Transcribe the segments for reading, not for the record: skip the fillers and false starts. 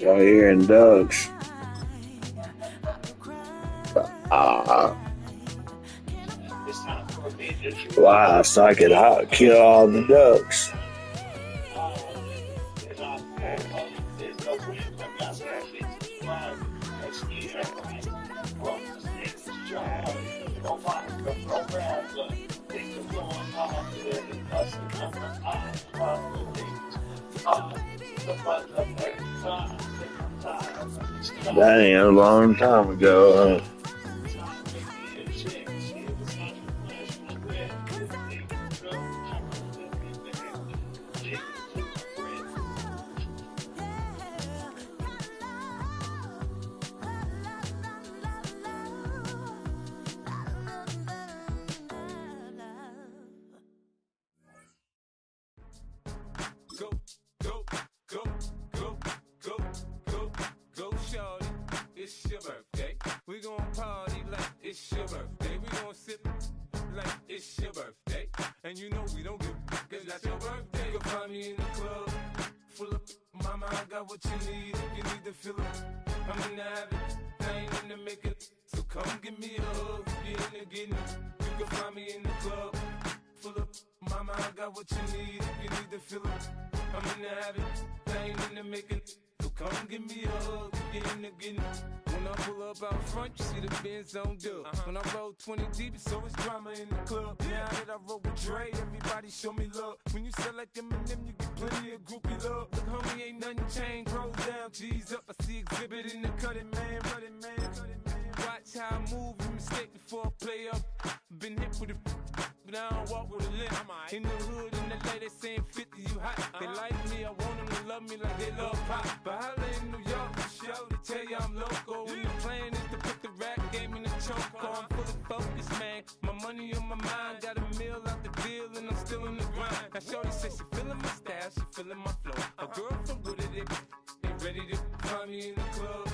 Y'all hearing ducks? Wow, so I could kill all the ducks. That ain't a long time ago. When I roll 20 deep, so it's drama in the club. Now that I roll with Dre, everybody show me love. When you sell like Eminem, you get plenty of groupie love. Look, homie, ain't nothing changed. Roll down, G's up. I see exhibit in the cutting, man. Watch how I move, you mistake before I play up. Been hit with a but I don't walk with a limp. In the hood, in the LA, they saying 50, you hot. They like me, I want them to love me like they love pop. But holla in New York, show, they tell you I'm local. And the plan is to put the rap game in the choke. I'm full of focus, man. My money on my mind, got a meal out the deal, and I'm still in the grind. Now shorty says she feeling my style, she feeling my flow. A girl from Wooded, ain't ready to find me in the club.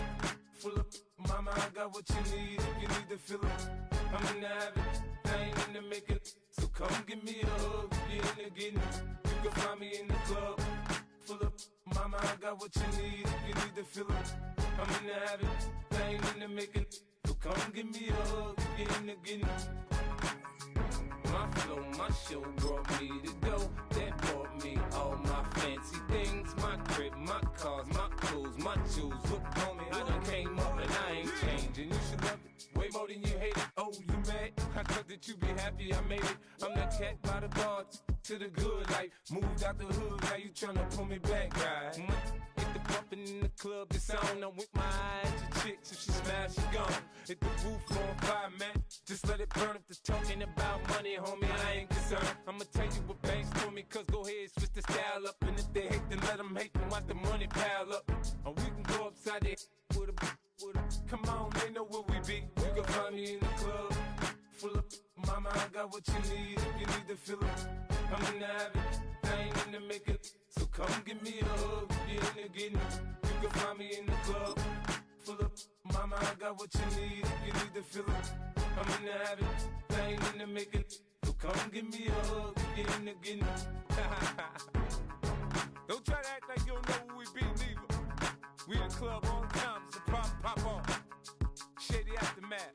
Full of mama, I got what you need if you need to feel it. I'm in the habit, I ain't in the making. So come give me a hug, if you're in the getting. You can find me in the club. Full of mama, I got what you need if you need to feel it. I'm in the habit, I ain't in the making. So come give me a hug, if you're in the getting. My flow, my show brought me to go. That brought me all my fancy things. My crib, my cars, my clothes, my shoes. Look, homie, I done came up and I ain't changing. You should love it way more than you hate it. Oh, you mad? I thought that you be happy I made it. I'm that cat by the bar to the good life. Moved out the hood, now you tryna pull me back, right? Hit the bumpin' in the club, it's on. I'm with my eyes to chicks, if she smash, she gone. Hit the roof on fire, man. Just let it burn. If they're talking about money, homie, I ain't concerned. I'ma tell you what banks told me, cause go ahead, switch the style up. And if they hate, then let them hate, then watch the money pile up. Or we can go upside there with a come on, they know where we be. You can find me in the club. Full of mama, I got what you need if you need to feel it. I'm in the habit, I ain't in the making. So come give me a hug if you're in the getting. You can find me in the club. Full of mama, I got what you need if you need to feel it. I'm in the habit, I ain't in the making. So come give me a hug if you're in the getting. Don't try to act like you don't know who we be, neither. We in the club all the time, it's a problem, pop on. Shady Aftermath.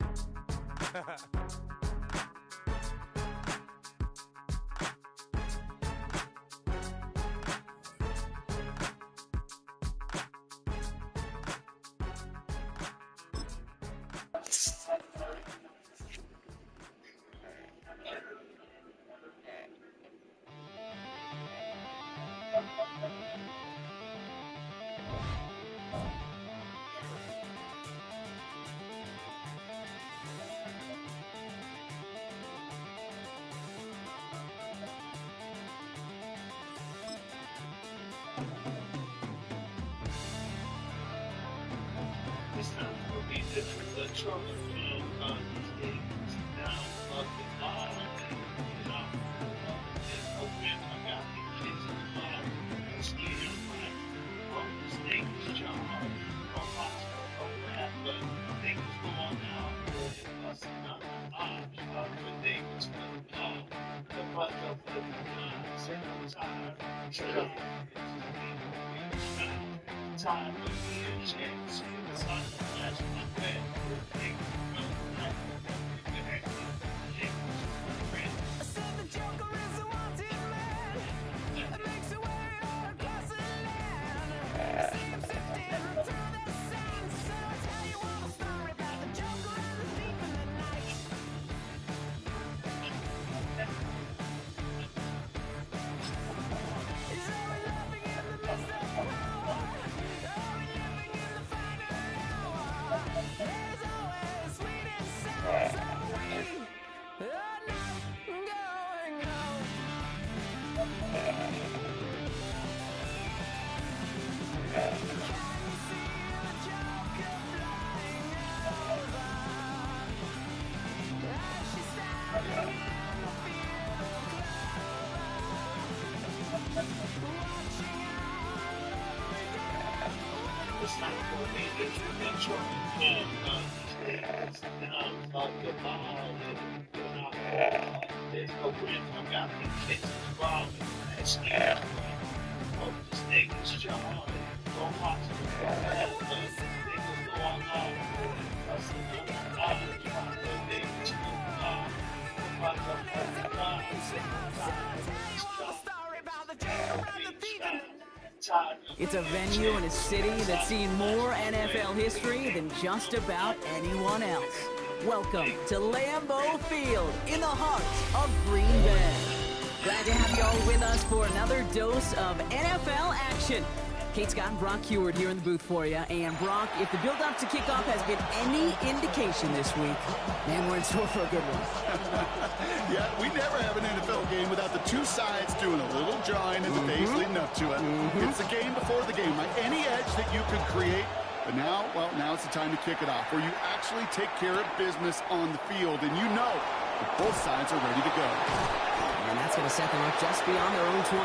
It's a venue in a city that's seen more NFL history than just about anyone else. Welcome to Lambeau Field in the heart of Green Bay. Glad to have you all with us for another dose of NFL action. Kate Scott and Brock Heward here in the booth for you. And Brock, if the build-up to kickoff has been any indication this week, man, we're in store for a good one. Yeah, we never have an NFL game without the two sides doing a little drawing in the days leading up to it. It's the game before the game, right? Any edge that you could create. But now, well, now it's the time to kick it off, where you actually take care of business on the field, and you know that both sides are ready to go. And that's going to set them up just beyond their own 20.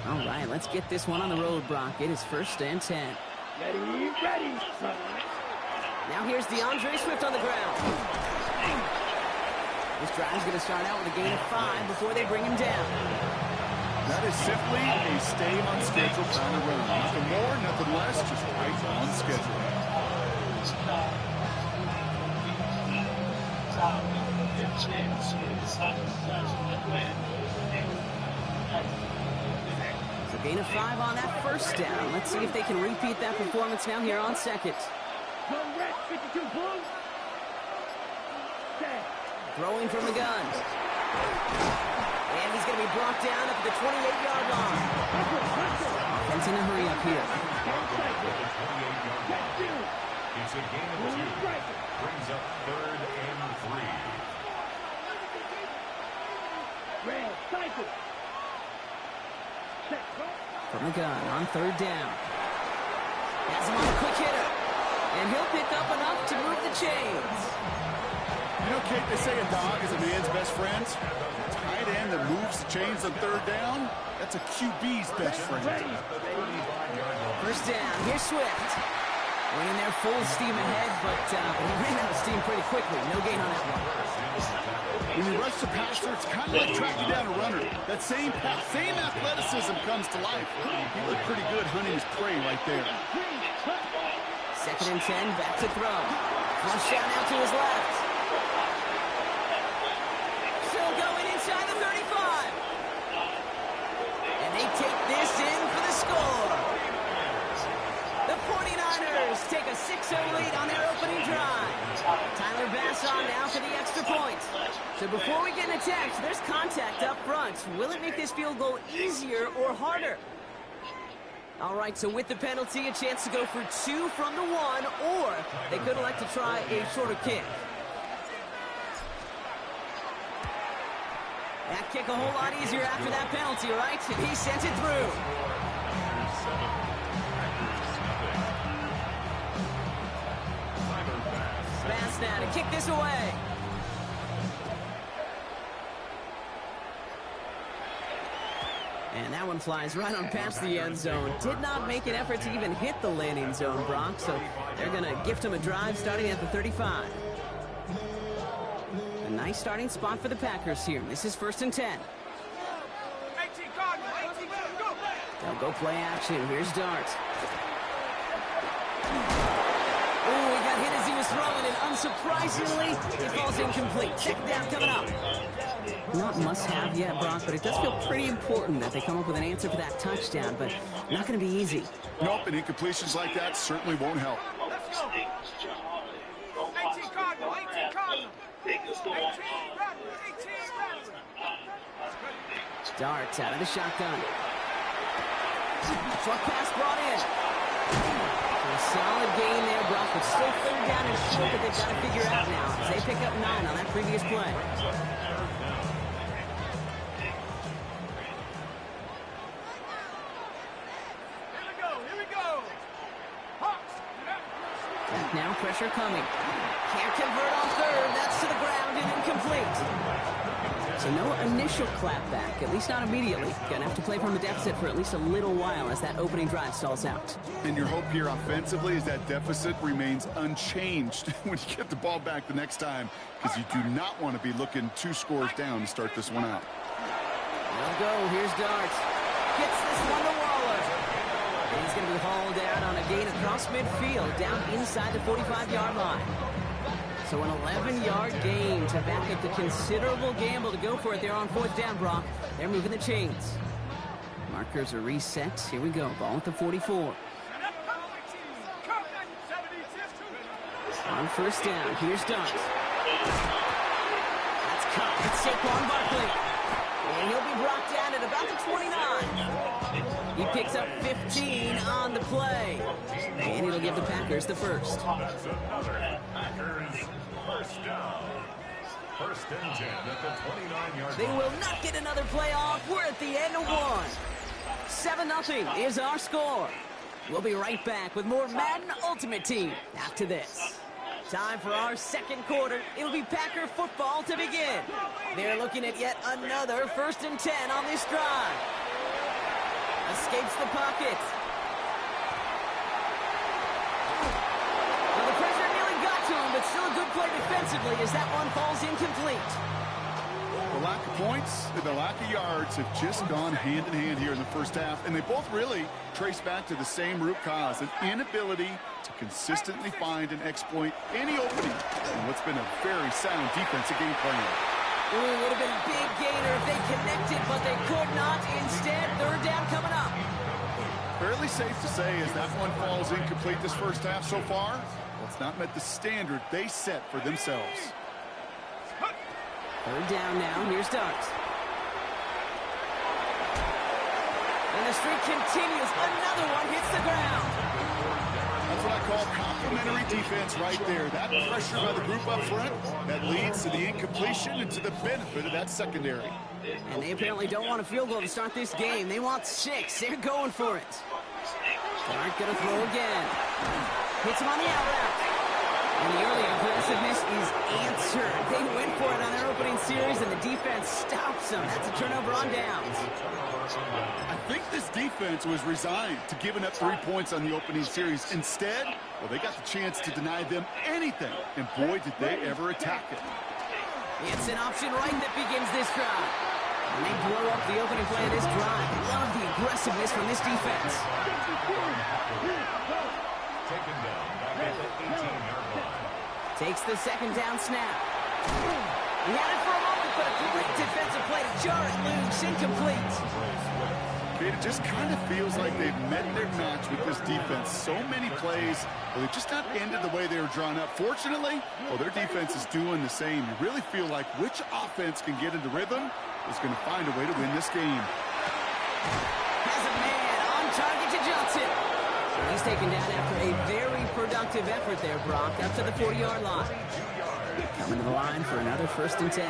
All right, let's get this one on the road, Brock. It is 1st and 10. Ready, son. Now here's DeAndre Swift on the ground. This drive's going to start out with a gain of 5 before they bring him down. That is simply a stay on schedule kind of run. Nothing more, nothing less, just right on schedule. So gain of 5 on that first down. Let's see if they can repeat that performance now here on second. Throwing from the gun. And he's going to be brought down up at the 28-yard line. Offense in a hurry up here. It's a gain of 2. Brings up 3rd and 3. From the gun on 3rd down. Has him on a quick hitter. And he'll pick up enough to move the chains. You know, Kate, they say a dog is a man's best friend. A tight end that moves the chains on 3rd down, that's a QB's best friend. 1st down, here's Swift. Went in there full steam ahead, but he ran out of steam pretty quickly. No gain on that one. When you rush the passer, it's kind of like tracking down a runner. That same athleticism comes to life. He looked pretty good hunting his prey right there. 2nd and 10, back to throw. Flush shot out to his left. Still going inside the 35. And they take this in for the score. The 49ers take a 6-0 lead on their opening drive. Tyler Bass on now for the extra point. So before we get in a text, there's contact up front. Will it make this field goal easier or harder? All right, so with the penalty, a chance to go for 2 from the 1, or they could elect to try a shorter kick. That kick a whole lot easier after that penalty, right? And he sent it through. Pass now to kick this away. And that one flies right on past the end zone. Did not make an effort to even hit the landing zone, Brock. So they're going to gift him a drive starting at the 35. A nice starting spot for the Packers here. This is 1st and 10. They'll go play action. Here's Dart. Oh, he got hit as he was throwing it. Unsurprisingly, it falls incomplete. Check down coming up. Not must-have yet, Brock, but it does feel pretty important that they come up with an answer for that touchdown, but not going to be easy. Nope, and incompletions like that certainly won't help. Dart out of the shotgun. Short pass brought in. A solid gain there, Brock, but still 3rd down and short that they've got to figure out now as they pick up 9 on that previous play. Now pressure coming. Can't convert on 3rd. That's to the ground and incomplete. So no initial clapback, at least not immediately. Gonna have to play from a deficit for at least a little while as that opening drive stalls out. And your hope here offensively is that deficit remains unchanged when you get the ball back the next time, because you do not want to be looking 2 scores down to start this one out. They'll go. Here's Dart. Gets this one to Waller. And he's going to be hauled out on a gain across midfield, down inside the 45-yard line. So an 11-yard gain to back up the considerable gamble to go for it there on 4th down, Brock. They're moving the chains. Markers are reset. Here we go. Ball at the 44. On 1st down, here's Dart. That's caught. It's Saquon Barkley. And he'll be brought down at about the 29. He picks up 15 on the play. And it'll give the Packers the first. That's another Packers first down. 1st and 10 at the 29-yard line. They will not get another play off. We're at the end of 1. 7-0 is our score. We'll be right back with more Madden Ultimate Team after this. Time for our 2nd quarter. It'll be Packer football to begin. They're looking at yet another 1st and 10 on this drive. Escapes the pocket. Well, the pressure nearly got to him, but still a good play defensively as that one falls incomplete. The lack of points and the lack of yards have just gone hand in hand here in the 1st half, and they both really trace back to the same root cause, an inability to consistently find and exploit any opening in what's been a very sound defensive game plan. Ooh, would have been a big gainer if they connected, but they could not. Instead, 3rd down coming up. Fairly safe to say as that one falls incomplete this 1st half so far, well, it's not met the standard they set for themselves. 3rd down now. Here's Dart. And the streak continues. Another one hits the ground. That's what I call complementary defense right there. That pressure by the group up front, that leads to the incompletion and to the benefit of that secondary. And they apparently don't want a field goal to start this game. They want 6. They're going for it. Dart going to throw again. Hits him on the out route. And the early aggressiveness is answered. They went for it on their opening series, and the defense stops them. That's a turnover on downs. I think this defense was resigned to giving up 3 points on the opening series. Instead, well, they got the chance to deny them anything, and boy, did they ever attack it. It's an option right that begins this drive. And they blow up the opening play of this drive. Love the aggressiveness from this defense. Taken down back at the 18-yard line. Takes the 2nd down snap. He had it for a moment, but a great defensive play to jar it loose, incomplete. It just kind of feels like they've met their match with this defense. So many plays, well, they just not ended the way they were drawn up. Fortunately, well, their defense is doing the same. You really feel like which offense can get into rhythm is going to find a way to win this game. Has a man on target to Johnson. And he's taken down after a very productive effort there, Brock, up to the 40-yard line. Coming to the line for another 1st and 10.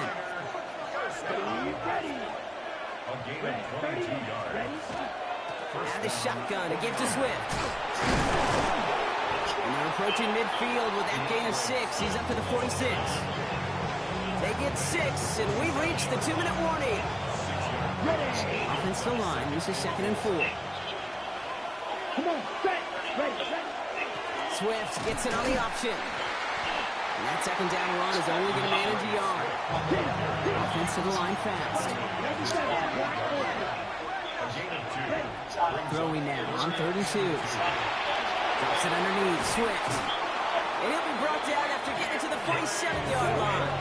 Now the shotgun to give to Swift. And they're approaching midfield with that gain of 6. He's up to the 46. They get 6, and we've reached the 2-minute warning. Offensive line uses 2nd and 4. Come on, set, ready. Swift gets it on the option. And that 2nd down run is only going to manage a yard. Offensive line fast. Throwing now on 3rd and 2. Drops it underneath, Swift. And he'll be brought down after getting to the 47-yard line.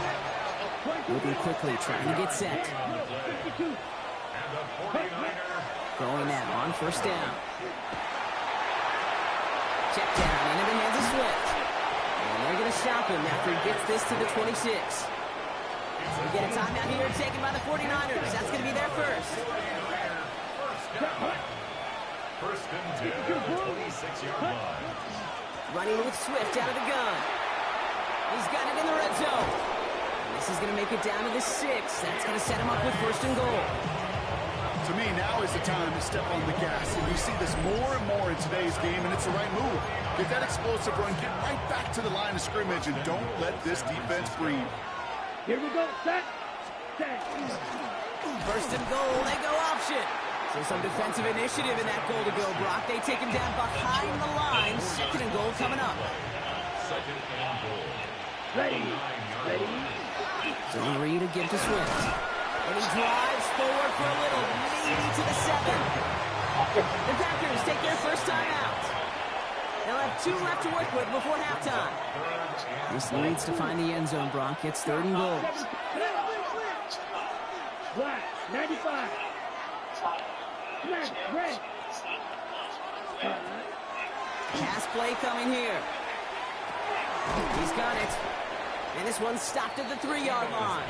Moving quickly, trying to get set. Throwing now on 1st down. Check down into the hands of Swift. And they're going to stop him after he gets this to the 26. We get a timeout here taken by the 49ers. That's going to be their first. 1st and 10 at the 26-yard line. Running with Swift out of the gun. He's got it in the red zone. And this is going to make it down to the 6. That's going to set him up with 1st and goal. To me, now is the time to step on the gas, and we see this more and more in today's game, and it's the right move. Get that explosive run, get right back to the line of scrimmage, and don't let this defense breathe. Here we go, set. 1st and goal, they go option. So some defensive initiative in that goal to go, Brock. They take him down behind the line. 2nd and goal coming up. 2nd and goal. Ready. Zone read to give to Swift. And he drives forward for a little, maybe to the 7. The Packers take their first time out. They'll have 2 left to work with before halftime. This leads to find the end zone, Brock. It's 3rd and goal. Black, 95. Black, red. Pass play coming here. He's got it. And this one's stopped at the 3-yard line.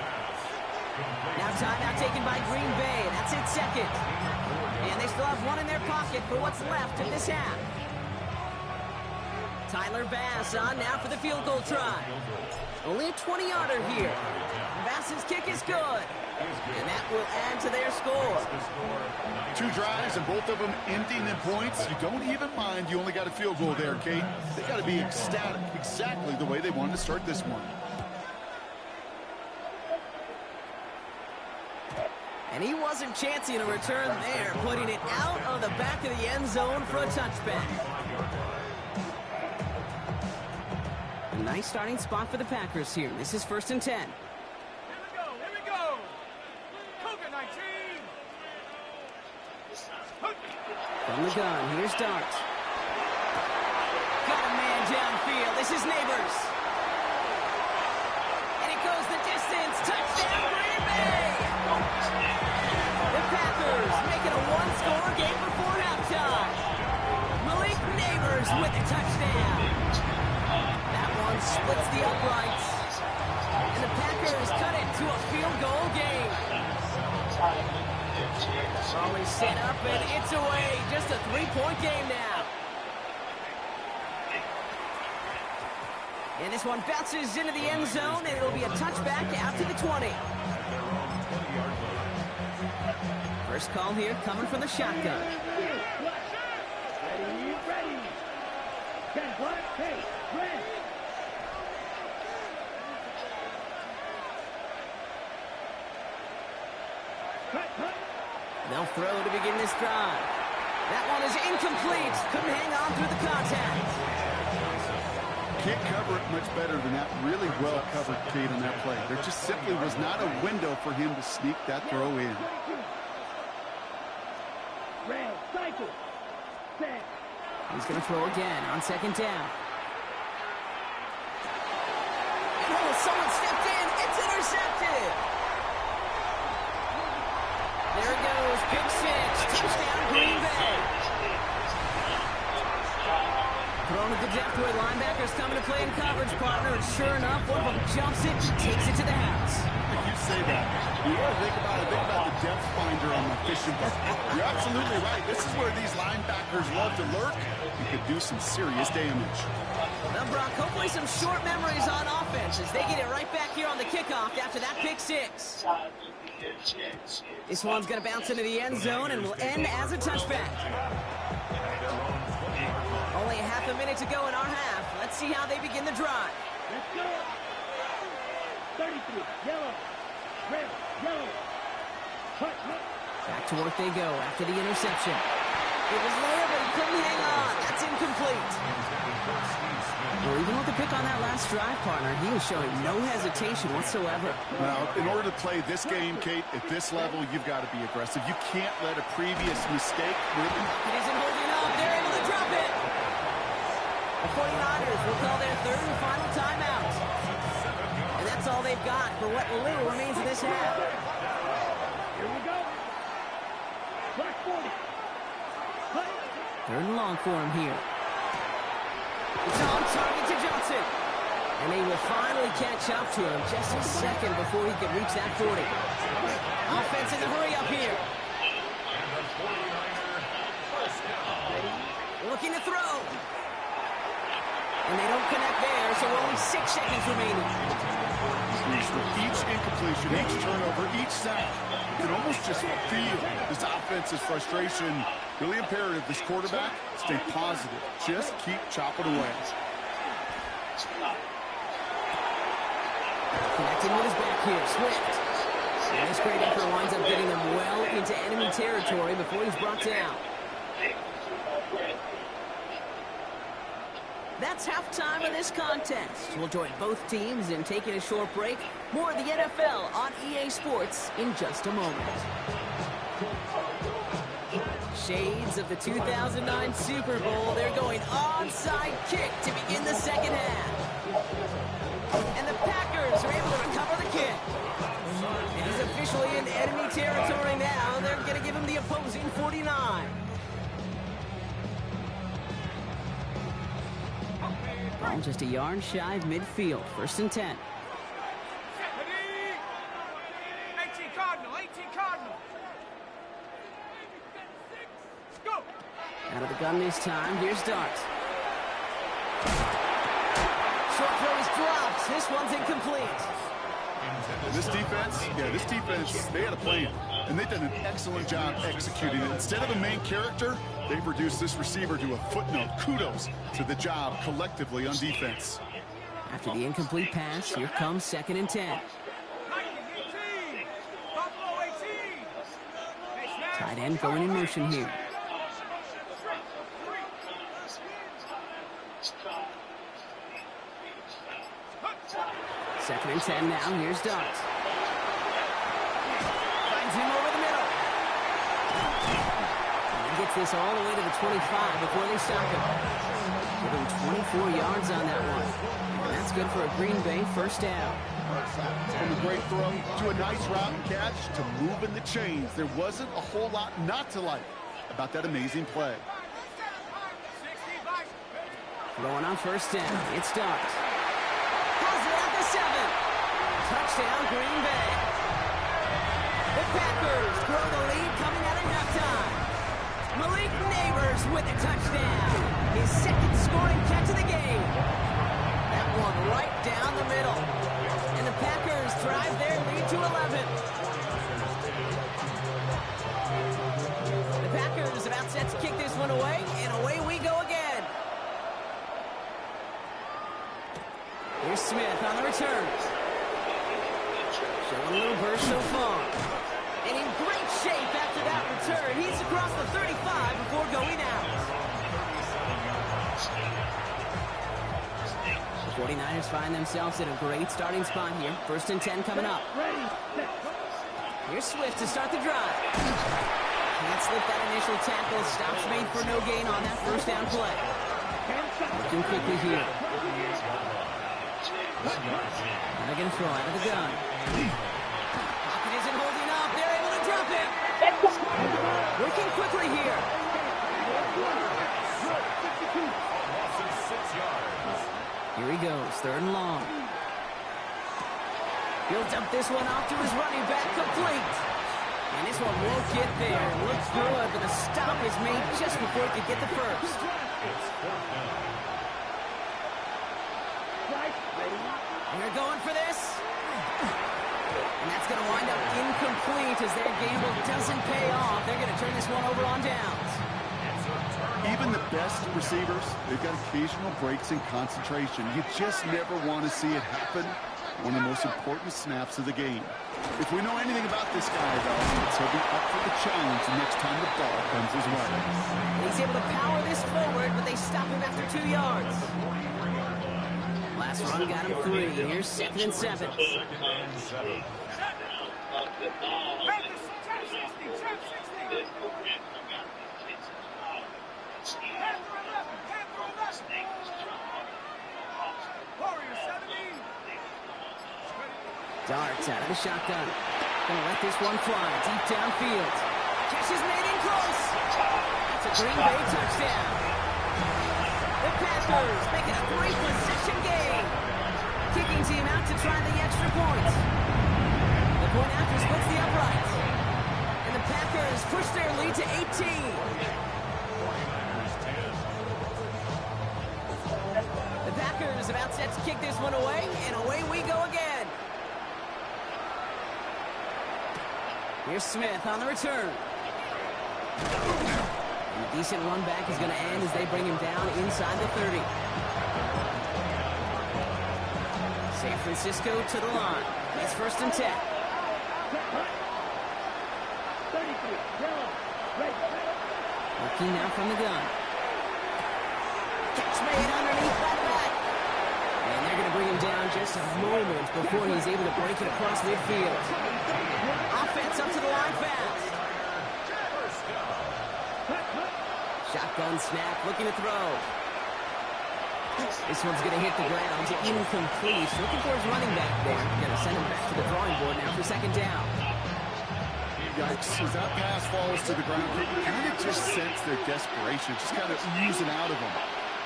Now timeout taken by Green Bay. That's it, 2nd. And they still have 1 in their pocket for what's left of this half. Tyler Bass on now for the field goal try. Only a 20-yarder here. Bass's kick is good. And that will add to their score. 2 drives and both of them ending in points. You don't even mind you only got a field goal there, Kate. They got to be ecstatic, exactly the way they wanted to start this one. And he wasn't chancing a return there, putting it out of the back of the end zone for a touchback. A nice starting spot for the Packers here. This is 1st and 10. Here we go. Cougar 19. From the gun, here's Dart. Got a man downfield. This is Neighbors. And it goes the distance. Touchdown, Green Bay. The Packers make it a 1-score game before halftime. Malik Neighbors with a touchdown. That one splits the uprights. And the Packers cut it to a field goal game. Always set up and it's away. Just a 3-point game now. And this one bounces into the end zone and it'll be a touchback out to the 20. First call here coming from the shotgun. Ready. Get black, hey, red. Cut. They'll throw to begin this drive. That one is incomplete. Couldn't hang on through the contact. Can't cover it much better than that. Really well covered, Kate, on that play. There just simply was not a window for him to sneak that throw in. Red, cycle. Set. He's going to throw again on 2nd down. Oh, someone stepped in. It's intercepted. There it goes. Pick 6. Touchdown, Green Bay. Thrown at the depth where linebackers coming to play in coverage, partner. And sure enough, one of them jumps it and takes it to the house. Like you say that. You got to think about it. Think about the depth finder on the fishing boat. You're absolutely right. This is where these linebackers love to lurk. You could do some serious damage. Well, Brock, hopefully some short memories on offense as they get it right back here on the kickoff after that pick six. This one's going to bounce into the end zone and will end as a touchback. Only a half a minute to go in our half. Let's see how they begin the drive. Let's go. 33, yellow, red, yellow. Hut, hut. Back to work they go after the interception. It was there, but he couldn't hang on. That's incomplete. Well, even with the pick on that last drive, partner, he was showing no hesitation whatsoever. Now, in order to play this game, Kate, at this level, you've got to be aggressive. You can't let a previous mistake really... It isn't holding up. They're able to drop it. The 49ers will call their third and final timeout. And that's all they've got for what little remains of this half. Here we go. Black 40. Hut. Third and long for him here. It's on target to Johnson. And they will finally catch up to him just a second before he could reach that 40. Offense in the hurry up here. Looking to throw. And they don't connect there, so only 6 seconds remaining. With each incompletion, each turnover, each sack, you can almost just feel this offense's frustration. Really imperative, this quarterback, stay positive. Just keep chopping away. Connecting with his back here, Swift. And this great effort winds up getting them well into enemy territory before he's brought down. That's halftime of this contest. We'll join both teams in taking a short break. More of the NFL on EA Sports in just a moment. Shades of the 2009 Super Bowl. They're going onside kick to begin the second half. And the Packers are able to recover the kick. And he's officially in enemy territory now. They're going to give him the opposing 49. Ball just a yard shy of midfield. First and 10. 18 Cardinal, 18 Cardinal. Go. Out of the gun this time. Here's Dart. Short throw is dropped. This one's incomplete. This defense, they had a plan, and they've done an excellent job executing it. Instead of a main character, they've reduced this receiver to a footnote. Kudos to the job collectively on defense. After the incomplete pass, here comes second and 10. Tight end going in motion here. Second and 10 now. Here's Dart. Finds him over the middle. And he gets this all the way to the 25 before they stop him. Give him 24 yards on that one. And that's good for a Green Bay first down. From a great throw to a nice route and catch to moving the chains. There wasn't a whole lot not to like about that amazing play. Throwing on first down. It's Dart. Has it at the 7. Touchdown, Green Bay. The Packers grow the lead coming out of halftime. Malik Neighbors with a touchdown. His second scoring catch of the game. That one right down the middle. And the Packers drive their lead to 11. The Packers about set to kick this one away, and away we go again. Here's Smith on the return. Showing a little burst so far. And in great shape after that return. He's across the 35 before going out. The 49ers find themselves in a great starting spot here. First and 10 coming up. Here's Swift to start the drive. Can't slip that initial tackle. Stops made for no gain on that first down play. Looking quickly here. Now they're going to throw out of the gun. Pocket isn't holding up. They're able to drop it. Working quickly here. Here he goes. Third and long. He'll dump this one off to his running back, complete. And this one won't get there. It looks good, but a stop is made just before he could get the first. They're going for this. And that's going to wind up incomplete as their gamble doesn't pay off. They're going to turn this one over on downs. Even the best receivers, they've got occasional breaks in concentration. You just never want to see it happen. One of the most important snaps of the game. If we know anything about this guy, though, it's he'll be up for the challenge the next time the ball comes his way. He's able to power this forward, but they stop him after 2 yards. Last run got him 3. Here's 2nd and 7. Darts out of the shotgun. Gonna let this one fly deep downfield. Catch is made in close. That's a Green Bay touchdown. The Packers making a 3-possession game. Kicking team out to try the extra point. The point after splits the upright. And the Packers push their lead to 18. The Packers about set to kick this one away, and away we go again. Here's Smith on the return. And a decent run back is going to end as they bring him down inside the 30. San Francisco to the line. It's 1st and 10. Looking now from the gun. Catch made underneath that back. And they're going to bring him down just a moment before he's able to break it across midfield. Offense up to the line fast. Shotgun snap, looking to throw. This one's going to hit the ground. Incomplete. Looking for his running back there. Going to send him back to the drawing board now for 2nd down. Yikes, as that pass falls to the ground, you kind of just sense their desperation, just kind of oozing out of them.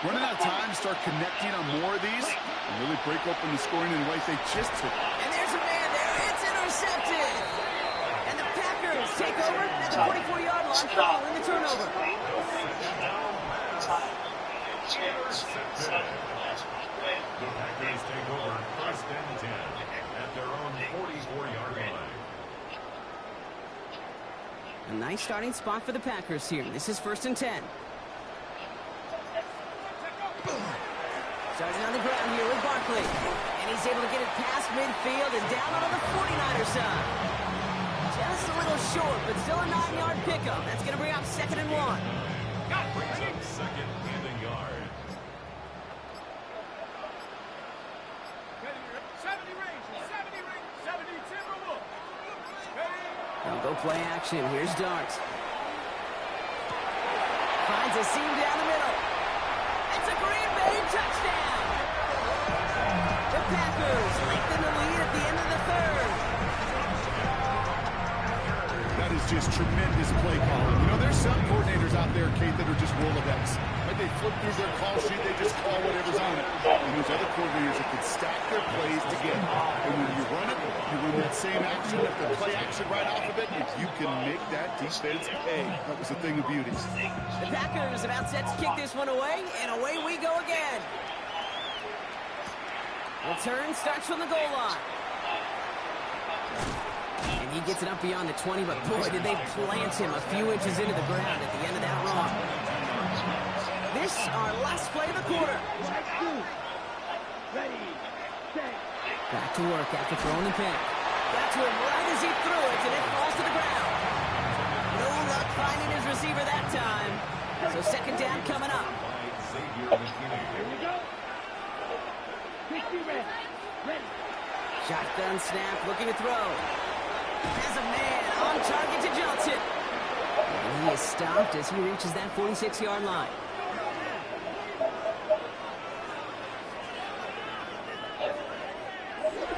Running out of time, start connecting on more of these, and really break open the scoring in the way they just took. And there's a man there. It's intercepted. And the Packers take over at the 44-yard line following the turnover. The Packers take over 1st and 10 at their own 44-yard line. A nice starting spot for the Packers here. This is 1st and 10. Starting on the ground here with Barkley. And he's able to get it past midfield and down on the 49er side. Just a little short, but still a 9-yard pickup. That's going to bring up 2nd and 1. Brings up 2nd and a yard. 70 range, 70 Timberwolves. They'll go play action. Here's Dart. Finds a seam down the middle. It's a Green Bay touchdown. The Packers lengthen the lead at the end of the 3rd. That is just tremendous play calling. You know, there's some coordinators out there, Kate, that are just Rolodex. Like they flip through their call sheet, they just call whatever's on it. And there's other coordinators that can stack their plays together. And when you run it, you run that same action, if the play action right off of it, you can make that defense pay. That was a thing of beauty. The Packers about set to kick this one away, and away we go again. Return starts from the goal line. And he gets it up beyond the 20, but boy, did they plant him a few inches into the ground at the end of that run. This, our last play of the quarter. Ready, set. Back to work after throwing the pick. Got to him right as he threw it, and it falls to the ground. No luck finding his receiver that time. So 2nd down coming up. Here we go. 60 ready. Ready. Shotgun snap, looking to throw. Has a man on target to Johnson. And he is stopped as he reaches that 46-yard line.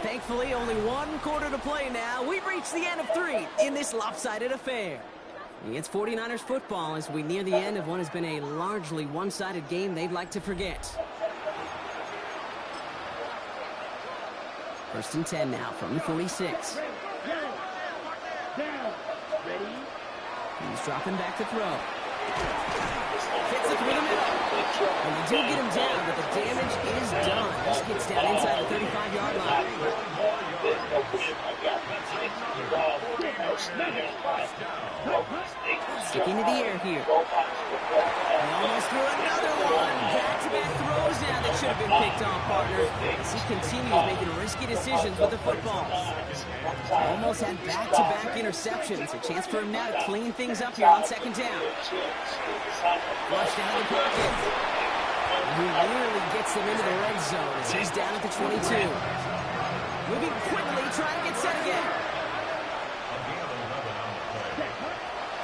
Thankfully, only 1 quarter to play now. We've reached the end of 3 in this lopsided affair. It's 49ers football as we near the end of what has been a largely one-sided game they'd like to forget. First and 10 now from the 46. Down. Ready? He's dropping back to throw. Hits it through the middle. And they do get him down, but the damage is done. This gets down inside the 35-yard line. Sticking to the air here. He almost threw another one. Back-to-back throws now that should have been picked off, partner. As he continues making risky decisions with the football. Almost had back-to-back interceptions. A chance for him now to clean things up here on second down. Flush down the pocket. He nearly gets them into the red zone as he's down at the 22. Moving quickly, trying to get set again.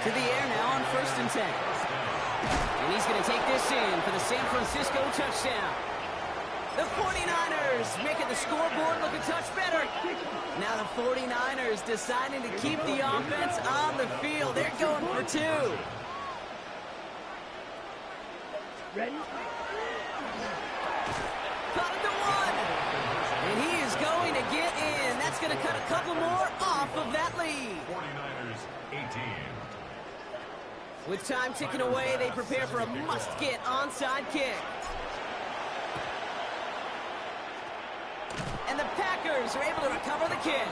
To the air now on first and 10. And he's going to take this in for the San Francisco touchdown. The 49ers making the scoreboard look a touch better. Now the 49ers deciding to keep the offense on the field. They're going for two. Ready? Caught it to one. And he is going to get in. That's going to cut a couple more off of that lead. 49ers 18. With time ticking away, they prepare for a must-get onside kick. And the Packers are able to recover the kick.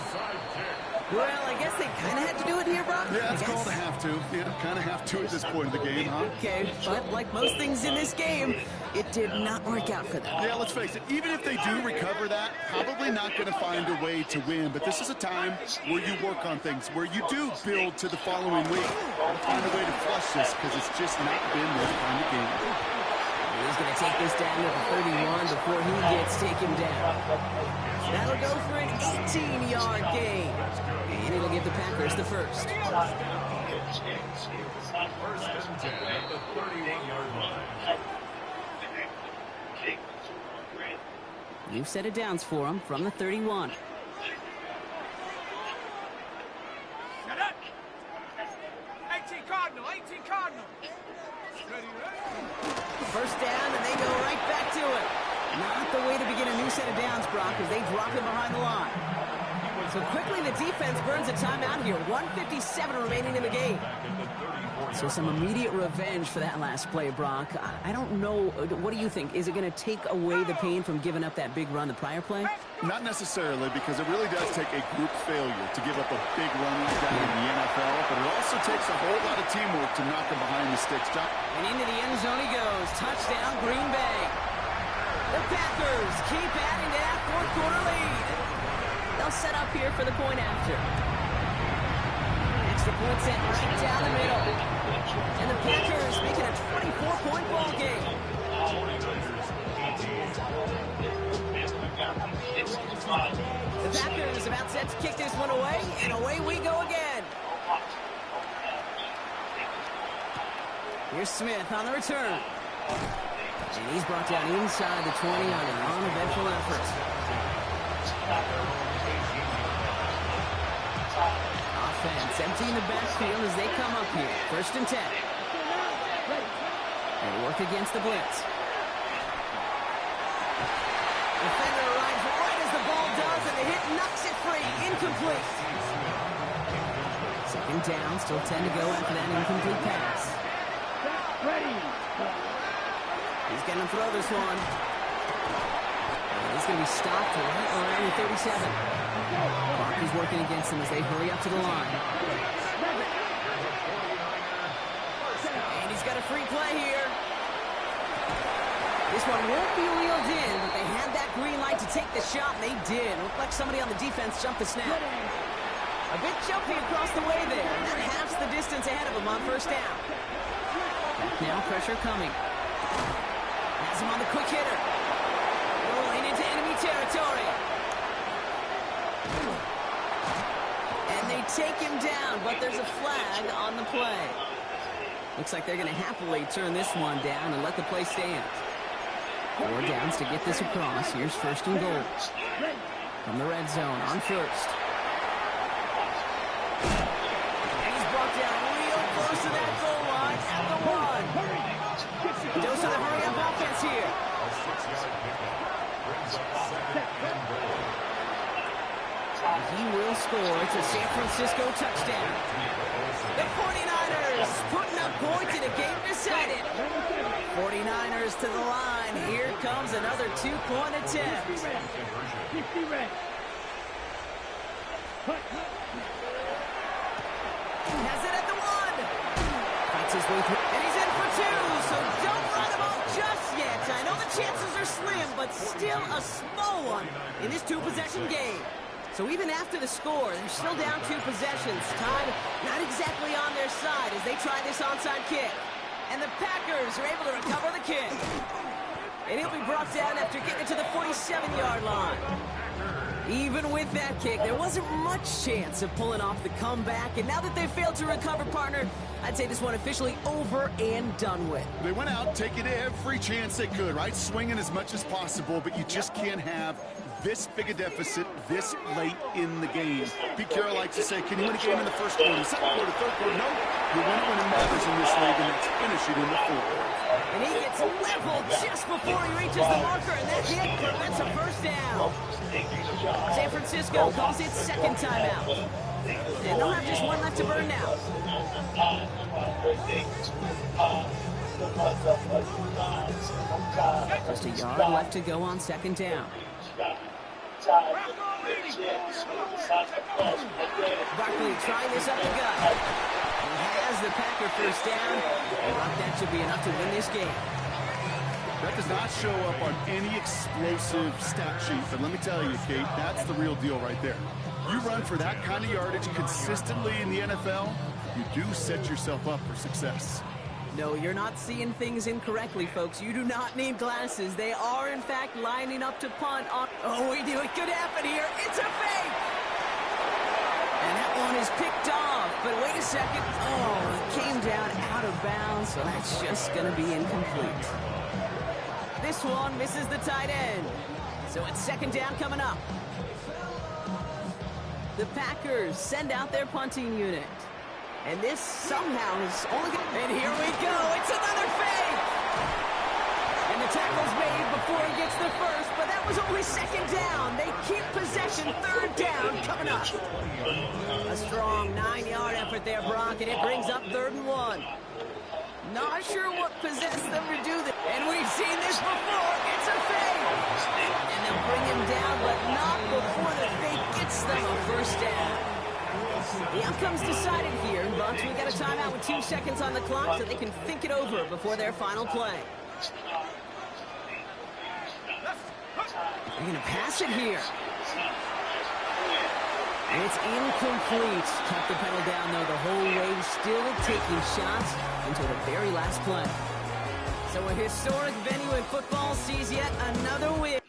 Well, I guess they kind of had to do it here, Brock. Yeah, it's called a have to. Yeah, kind of have to at this point in the game, huh? Okay, but like most things in this game, it did not work out for them. Yeah, let's face it. Even if they do recover that, probably not going to find a way to win. But this is a time where you work on things, where you do build to the following week. Find a way to flush this because it's just not been this kind of game. He's going to take this down to the 31 before he gets taken down. That'll go for an 18-yard gain. And it'll give the Packers the first. First and 10 at the 31-yard line. New set of downs for him from the 31. Shut up! 18 Cardinal, 18 Cardinal. Ready, ready? First down, and they go right back to it. Not the way to begin a new set of downs, Brock, as they drop him behind the line. So quickly the defense burns a timeout here. 1:57 remaining in the game. So some immediate revenge for that last play, Brock. I don't know. What do you think? Is it going to take away the pain from giving up that big run the prior play? Not necessarily, because it really does take a group failure to give up a big run like that in the NFL, but it also takes a whole lot of teamwork to knock him behind the sticks. And into the end zone he goes. Touchdown, Green Bay. The Packers keep adding to that fourth quarter lead. They'll set up here for the point after. Extra point set right down the middle. And the Packers making a 24-point ball game. The Packers about set to kick this one away, and away we go again. Here's Smith on the return. And he's brought down inside the 20 on an uneventful effort. Offense emptying the backfield as they come up here. First and 10. They work against the blitz. Defender arrives right as the ball does, and the hit knocks it free. Incomplete. Second down, still 10 to go after that incomplete pass. Ready. He's going to throw this one. And he's going to be stopped right around the 37. Clark is working against them as they hurry up to the line. And he's got a free play here. This one won't be reeled in, but they had that green light to take the shot, and they did. Looked like somebody on the defense jumped the snap. A bit jumpy across the way there, and that halves the distance ahead of him on first down. Now pressure coming. Has him on the quick hitter. Rolling into enemy territory. And they take him down, but there's a flag on the play. Looks like they're going to happily turn this one down and let the play stand. 4 downs to get this across. Here's first and goal. From the red zone on first. And he's brought down real close to that goal line at the 1. Dose of the hurry-up offense here. He will score. It's a San Francisco touchdown. The 49ers putting up points in a game decided. 49ers to the line. Here comes another two-point attempt. 50 red. Has it at the 1. Fights his way through. And he's in for 2. So don't run him off just yet. I know the chances are slim, but still a small one in this two-possession game. So even after the score, they're still down 2 possessions. Time not exactly on their side as they try this onside kick. And the Packers are able to recover the kick. And he'll be brought down after getting to the 47-yard line. Even with that kick, there wasn't much chance of pulling off the comeback. And now that they've failed to recover, partner, I'd say this one officially over and done with. They went out taking every chance they could, right? Swinging as much as possible, but you just can't have this big a deficit this late in the game. Pete Carroll likes to say, can you win a game in the first quarter, second quarter, third quarter? No, you win it when it matters in this league, and it's finishing in the fourth. And he gets leveled just before he reaches the marker, and that hit prevents a first down. San Francisco calls it second timeout. And they'll have just one left to burn now. Just a yard left to go on second down. Barkley trying this up the gut. He has the Packer first down. And that should be enough to win this game. That does not show up on any explosive stat sheet, but let me tell you, Kate, that's the real deal right there. You run for that kind of yardage consistently in the NFL, you do set yourself up for success. No, you're not seeing things incorrectly, folks. You do not need glasses. They are, in fact, lining up to punt on... Oh, we knew it could happen here. It's a fake! And that one is picked off. But wait a second. Oh, it came down out of bounds, so that's just going to be incomplete. This one misses the tight end. So it's second down coming up. The Packers send out their punting unit. And this somehow is only going to... And here we go. It's another fake. And the tackle's made before he gets the first, but that was only second down. They keep possession, third down coming up. A strong 9-yard effort there, Brock, and it brings up 3rd and 1. Not sure what possessed them to do that. And we've seen this before. It's a fake. And they'll bring him down, but not before the fake gets them a first down. The outcome's decided here, but we got a timeout with 2 seconds on the clock so they can think it over before their final play. They're going to pass it here. It's incomplete. Kept the pedal down, though, the whole way, still taking shots until the very last play. So a historic venue in football sees yet another win.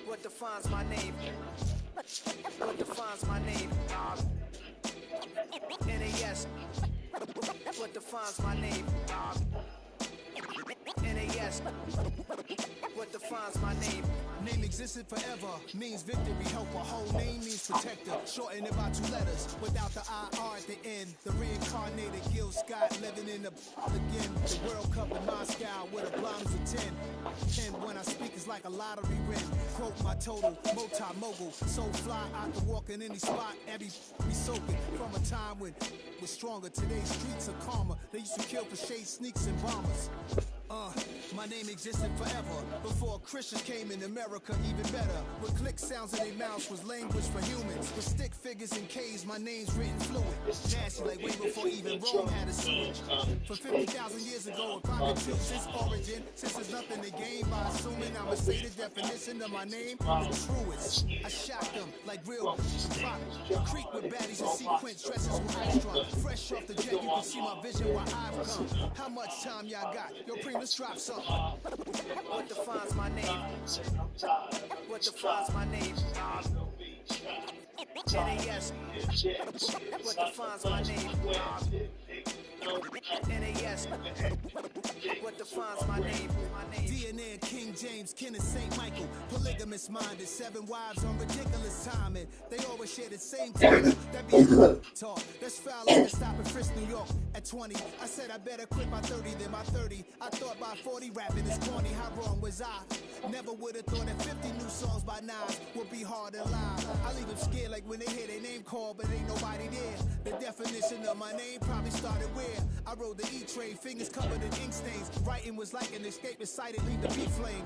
What defines my name? What defines my name? NAS. What defines my name? NAS. What defines my name? Name existed forever, means victory, helper. Whole name means protector, shorten it by 2 letters. Without the IR at the end, the reincarnated Gil Scott living in the again. The World Cup in Moscow with a blind of 10. And when I speak, it's like a lottery win. Quote my total, multi-mogul. So fly, I can walk in any spot, every be soaking. From a time when it was stronger, today's streets are calmer. They used to kill for shade sneaks and bombers. My name existed forever. Before Christians came in America, even better. With click sounds in their mouths was language for humans. With stick figures and K's, my name's written fluid. Nasty like way before even Rome had a sewage. For 50,000 years ago, if I could choose its origin, since there's nothing to gain by assuming I'ma say the definition of my name, the truest. I shot them like real rock. Creek with baddies and sequence dresses with restaurant. Fresh off the jet, you can see my vision where I've come. How much time y'all got? Yo, Preem, let's drop something. What defines my name? What defines my name? NAS. What defines my name? NAS. What defines my name? DNA and King James, kin of St. Michael. Polygamous minded, 7 wives on ridiculous timing. They always share the same time. That be talk. That's foul like a stop in Frisk, New York. At 20, I said I better quit by 30 than by 30. I thought by 40 rapping is corny. How wrong was I? Never would have thought that 50 new songs by Nas would be hard to lie. I leave them scared like when they hear their name called, but ain't nobody there. The definition of my name probably started where I rode the E-train, fingers covered in ink stains. Writing was like an escape excited, leave the beat flame.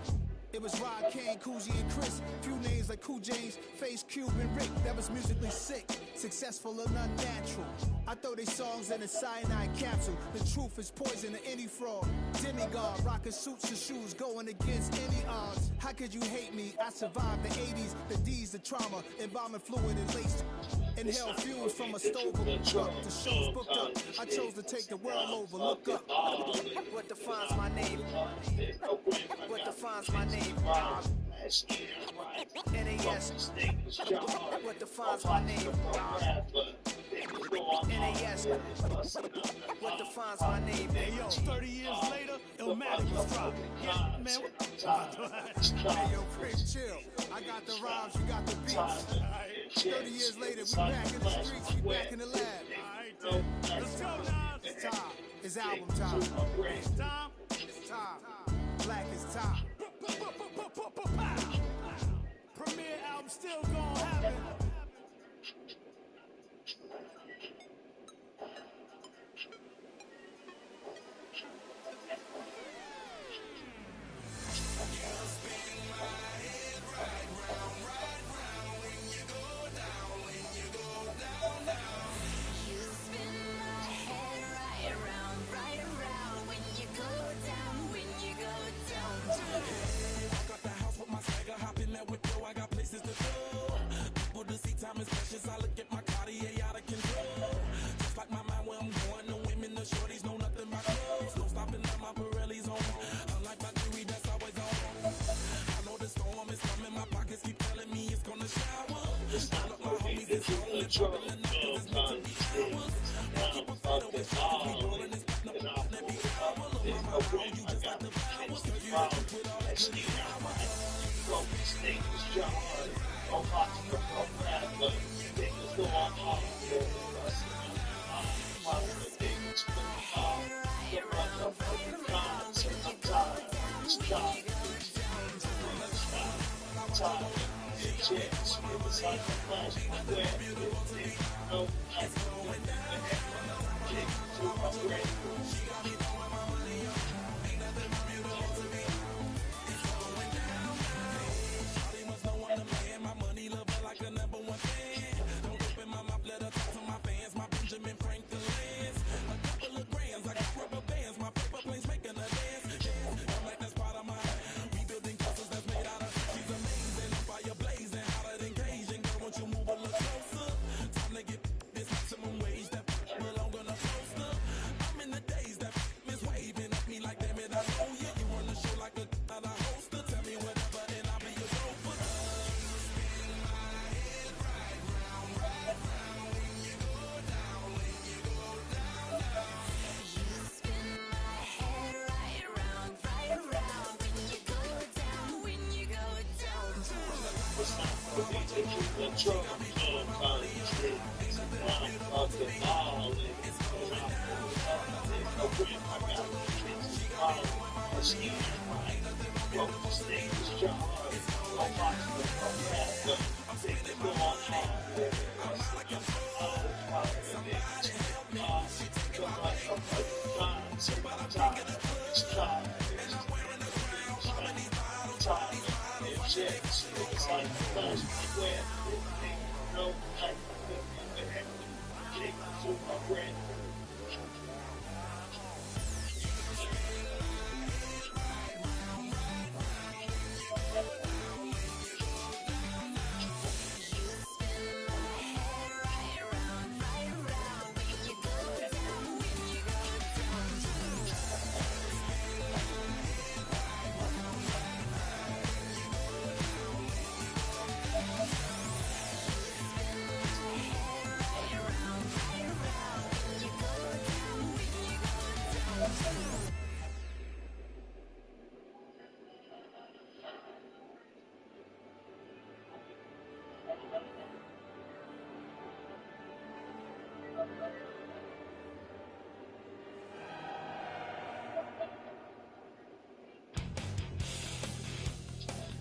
It was Rod, Kane, Coogee, and Chris. Few names like Cool James, Face, Cube, and Rick. That was musically sick, successful and unnatural. I throw these songs in a cyanide capsule. The truth is poison to any fraud. Demigod, rocking suits and shoes, going against any odds. How could you hate me? I survived the 80s, the D's, the trauma, embalming fluid and laced. Inhale fumes from a stove of a truck. The show's booked up. I chose to take the world over. Look up. What defines my name? What defines my name? NAS. What defines my name? NAS. What defines my name? Hey yo, 30 years later, Illmatic was dropped. Yeah, man. Hey yo, Preem, chill. I got the rhymes, you got the beats. 30 years later, we back in the streets, we back in the lab. Alright, let's go now. It's time. It's album time. It's time. time. Black is time. Premiere album still gonna happen.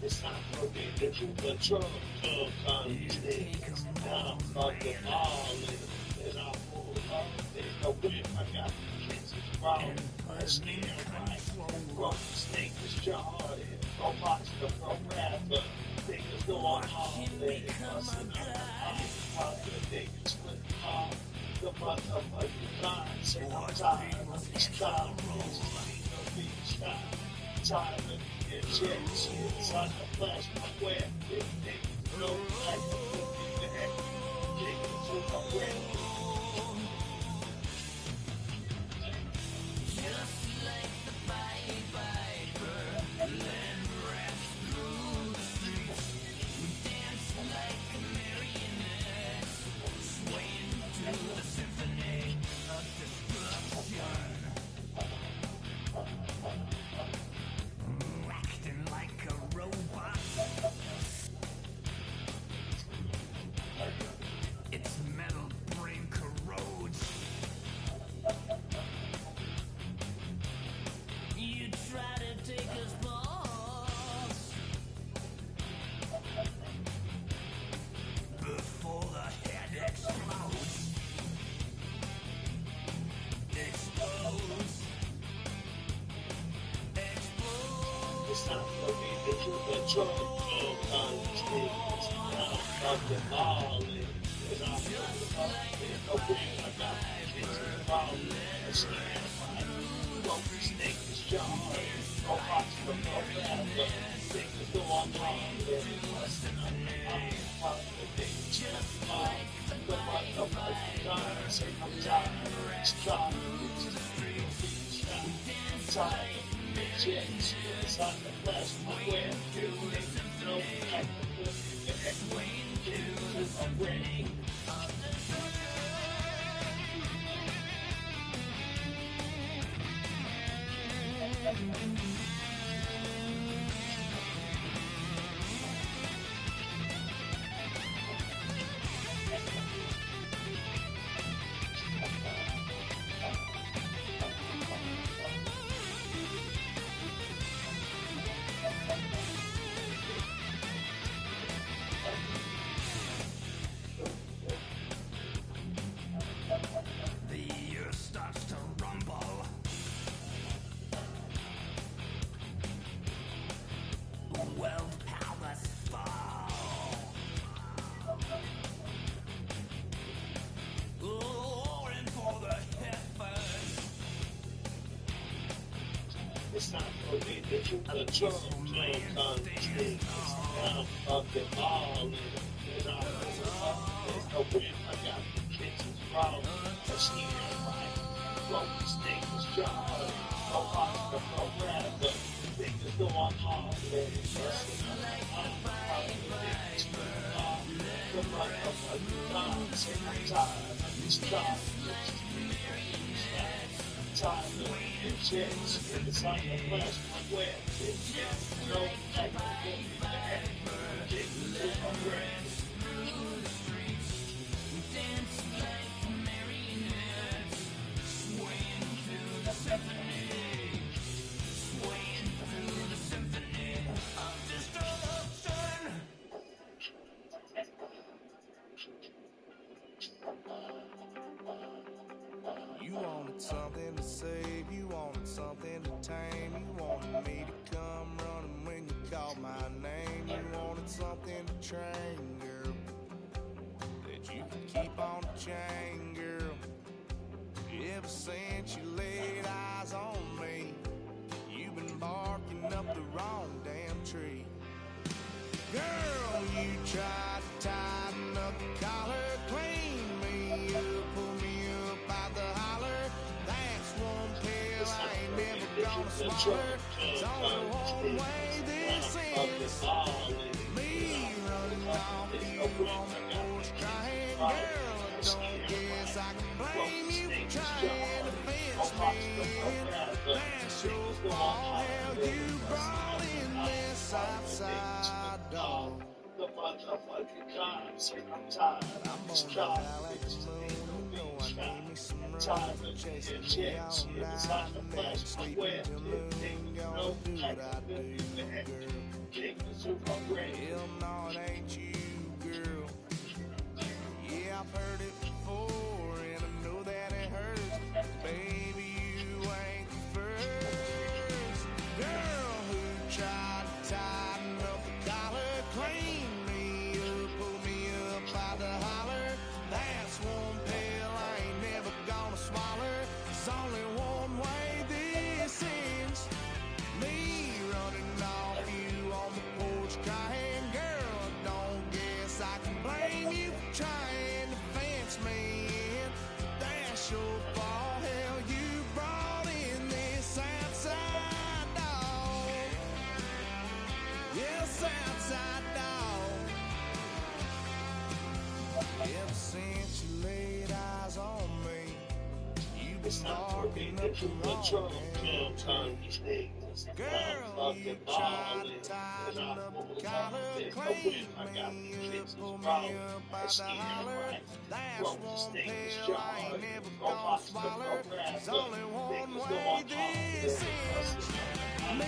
It's not working, get you control of these things. Now I'm fucking falling, and I pull up, there's no whip, I got the kids is wrong. Let's get it right. Wrong snake is Jordan. Go watch the pro rapper. Niggas go on holiday. Bustin' out the niggas split off. The motherfucking lines, and I'm tired of these comments. Tired of the checks, inside the flash, my web, niggas know like the movie, the heck, niggas with my web. Just like the Pied Piper, land rats through the streets. We dance like a marionette, swaying to the symphony of destruction. Acting like a robot. It's metal brain It's not gonna be the truth kind of things. Now I'm fucking balling. Cause I'm moving up. There's no way I got my kids in the problem. I'm scared like these niggas jar. Go watch the forever. Niggas go on wrong. They're busting up. I'm the niggas just fall. The motherfucking guns. I'm tired. It's tired. I'm tired. Bitches, it's like the flesh of where you niggas know like the good to a brain. It's not gonna be the truth of Trump kind of things. Now I'm fucking balling. Cause I'm moving up. There's no way I got the kids in the problem. I'm scared like these niggas jar. Go watch the forever. Niggas go on holiday. Busting up. The motherfucking guns. I'm tired of this job. Tired of bitches, it's like a flash of where bitches no like the head, niggas in my brain. Dance like marionettes, swaying through the symphony, swaying through the symphony of destruction. You wanted something to save, you wanted something to tame, you wanted me to come running when you called my name, you wanted something to train, girl, that you could keep on the chain, girl. Ever since you laid eyes on me, you've been barking up the wrong damn tree. Girl, you tried to tighten up the collar, clean me up, pull me up out the holler. That's one pill I ain't never gonna swallow. It's only one way this ends. Me running off you on the porch crying. Girl, I don't guess I can blame you for trying to fence me. That's your fault. Hell, you brought in this outside dog. The motherfucking guns, I'm tired. I'm just tired. I'm tired of bitches. It's like a flash of where niggas know like the head. Niggas in my brain. Hell no, it ain't you, girl. Yeah, I've heard it before, and I know that it hurts. Baby, you ain't the first girl who tried to tighten up the collar, clean me up, pull me up by the holler. That's one pill I ain't never gonna swallow. There's only one way this ends. Me running off you on the porch crying. Girl, I don't guess I can blame you for trying to fence me in. That's your fault. Hell, you brought in this outside dog. Yes, outside dog. Ever since you laid eyes on me, you've been It's not gonna be barking the up the truth of wrong Trump damn kind tree. of things. Girl, I'm you fucking tried balling. to Cause tighten I'm up the moving up. collar, There's no way clean I got the me kids up, in pull the me problem. up I'm out the scared holler. like That's these one niggas pill I jar. ain't never Go gonna watch the swallow. There's forever. only one Niggas go way on this holiday. ends. Me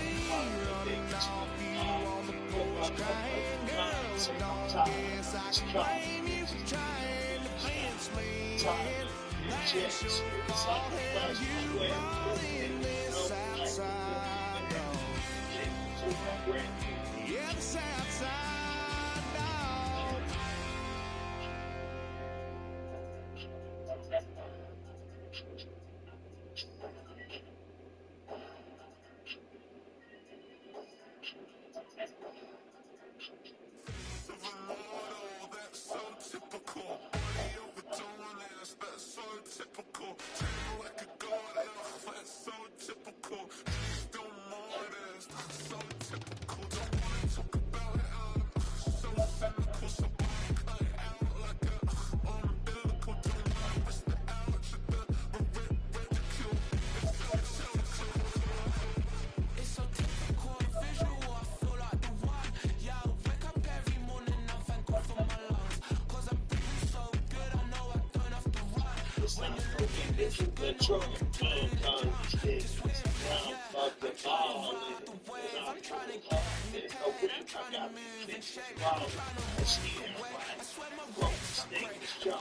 running off you on the porch crying. Girl, don't guess I can blame you for trying to fence me in. That's your fault. Hell, you brought in this outside dog. If you control these niggas, now fuck the ball. I'm trying to get there's no whip, I got me fixed ball. I see it right. Broke this nigga's jaw.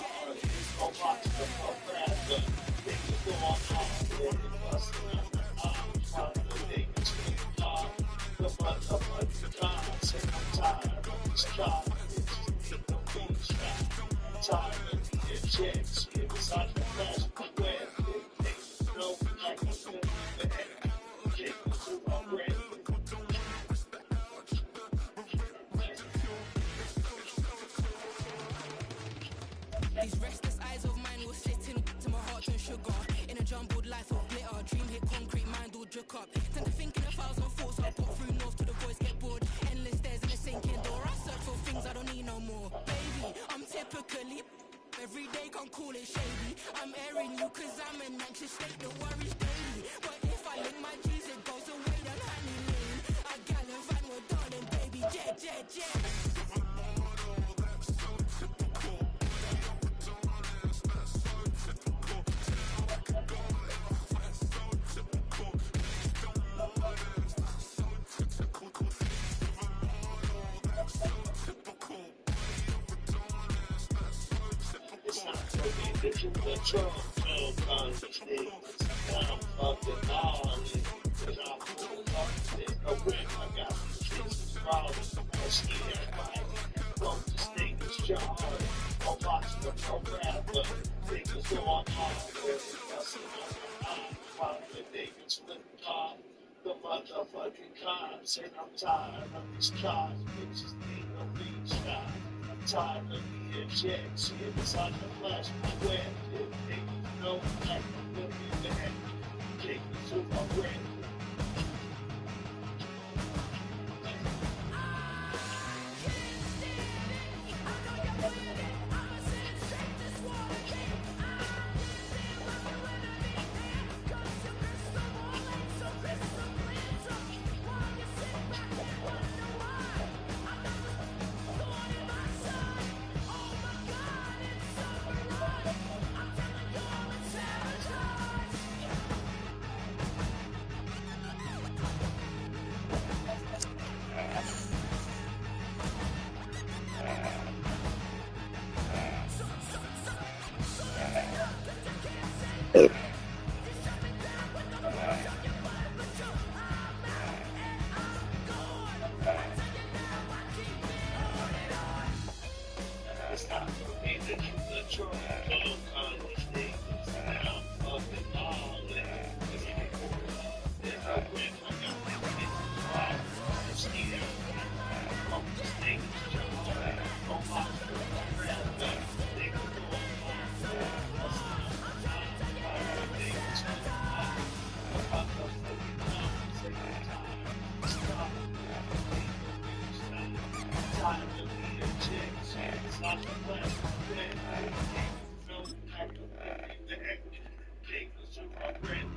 Go watch the rapper. Niggas go on all day, busting out the arms. While the niggas get off. The motherfucking cops, and I'm tired of this car. Bitches need no beach shot. I'm tired of the checks. It was like the flash of the web. Niggas know like a good man. Kick me to my bread. These restless eyes of mine will sit in to my heart and sugar. In a jumbled life of glitter, dream hit concrete, mind all jerk up. Tend to think in 1,000 thoughts, I pop through nose to the voice, get bored. Endless stairs in a sinking door. I search for things I don't need no more. Baby, I'm typically every day can't call it shady. I'm airing you cause I'm an anxious state that worries daily. But if I link my G's, it goes away down honey lane. I gallivant with darling, baby, jet, jet, jet. It's not so big that you control these niggas. Now I'm fucking balling. Cause I'm full of there's no whip, I got these bitches rolling. I see it right. Broke this nigga's jaw. Go watch the rapper. Niggas go on all day, busting out the arms. While the niggas flip off. The motherfucking cops, and I'm tired of these cars. Bitches need no beach shot. I'm tired of being checks. It was like a flash of the web. Niggas know like a good man. Kick me to my bread. It's not for me that you control these niggas. Now I'm fucking balling. Cause I'm full of there's no whip, I got my bitches rolling. I see it right. Broke this nigga's jaw. Go watch the rapper. Niggas go on all day, busting out the arms. While the niggas flip off. The motherfucking cops, and I'm tired of this car. Tired of being chicks. It's not the flash of the web. No type of everything. Take us to my bread.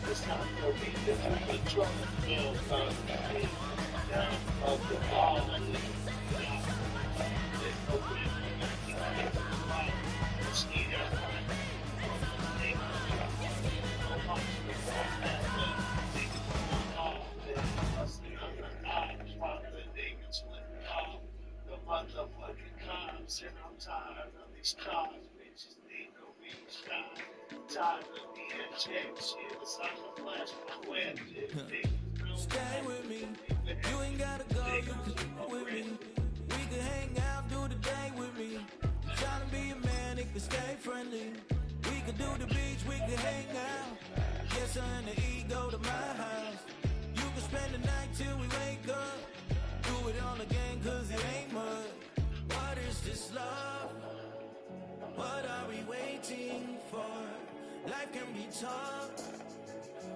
It's not for me that you control these niggas. Now I'm fucking balling. There's no whip, I got these bitches rolling. I see it right. Broke this nigga's jaw. Go watch the rapper. Niggas go on all day, busting out the arms. While the niggas flip off. The motherfucking cops, and I'm tired of these cars. Bitches need no beach shot. Tired of being checks. It's like a flash of the web. Stay with me. You ain't gotta go. You can come with me. can hang out, do the day with me. Trying to be a man, it can stay friendly. We could do the beach, we could hang out. Get her and the E, go to my house. You can spend the night till we wake up. Do it all again, cause it ain't much. What is this love? What are we waiting for? Life can be tough,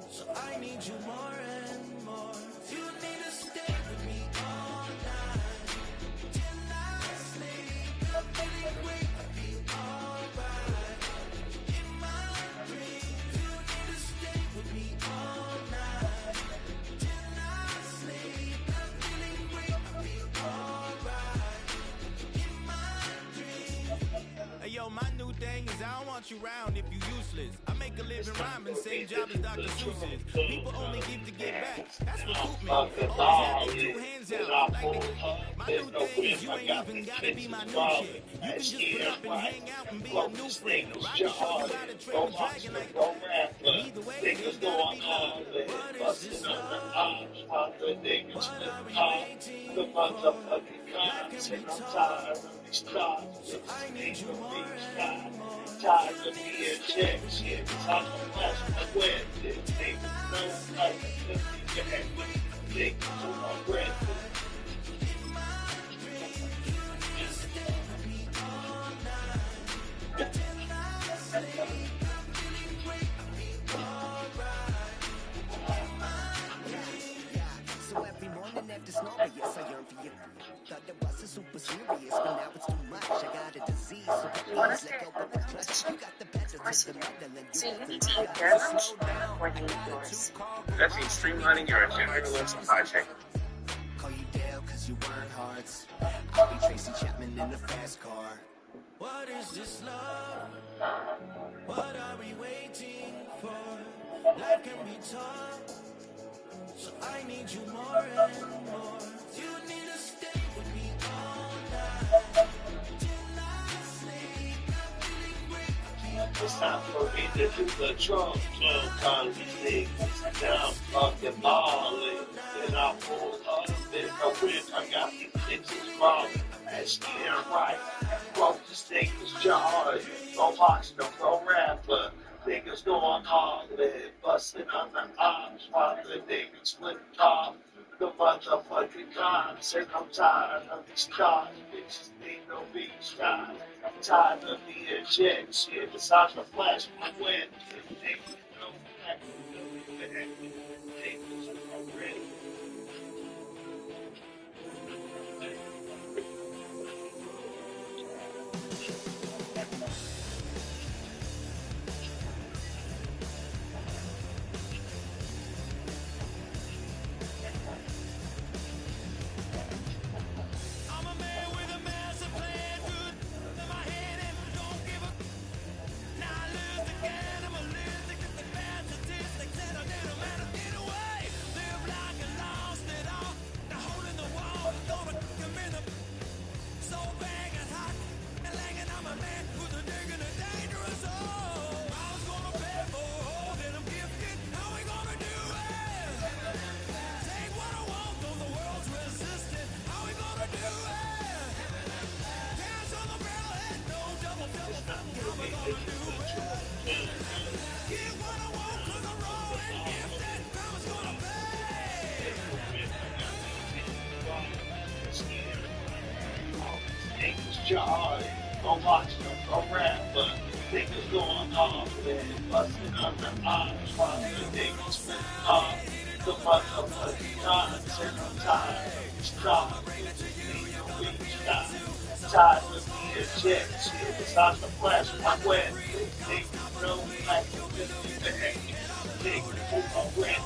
so I need you more and more. You need to stay with me all night till I sleep. I'm feeling weak, I feel alright. In my dreams, you need to stay with me all night till I sleep. I'm feeling weak, I feel alright. In my dreams. Hey yo, my new thing is I don't want you round if you useless. I make a living rhyming, same job as Dr. Seuss's. People only give to get back. That's recruitment. Always have your 2 hands out. Like my new thing is you ain't even gotta be my new chick. You can just put up and hang out and be a new friend. Or I can show you how to train a dragon like either way, it ain't gotta be love. What is this love? What are we waiting the motherfucking cops, and I'm tired of these cops. I need you more and more. Tired of being checked, shit, cause I'm a flash my wet. Niggas know like you can niggas on my breath. So every morning after snoring, yes, I yearn for you. Thought it wasn't super serious, but now it's too much. I got a disease, so please let go of the clutch. You got the better to the middle, and So you need to take care of them before they eat yours. That's the extreme hunting, you're a generalist supply chain. Call you Dale, cause you burn hearts. I'll be Tracy Chapman in a fast car. What is this love? What are we waiting for? Life can be tough, so I need you more and more. You need to stay with me all night till I sleep. I'm feeling great. It's time for me to do the Trump calling these niggas. Now I'm fucking balling. Then I pull up, then I whip. I got these bitches crawling. That's damn right. Broke this nigga's jaw. Go watch the pro rapper. Niggas going hard, busting on the arms while the niggas flip off the motherfucking cops. And I'm tired of these cars, bitches need no beach guys. I'm tired of being checked, shit. It's time to flash my wet. Niggas know that. Niggas are ready. Don't watch them go rapper. Niggas going off, man. Busting on the arms while the niggas flip off the motherfucking guns. And I'm tired of these cars. Need no beach guys. Tired of being checked. Shit, it's time to flash my wet. Niggas know like the 50 bag. Niggas who are wet.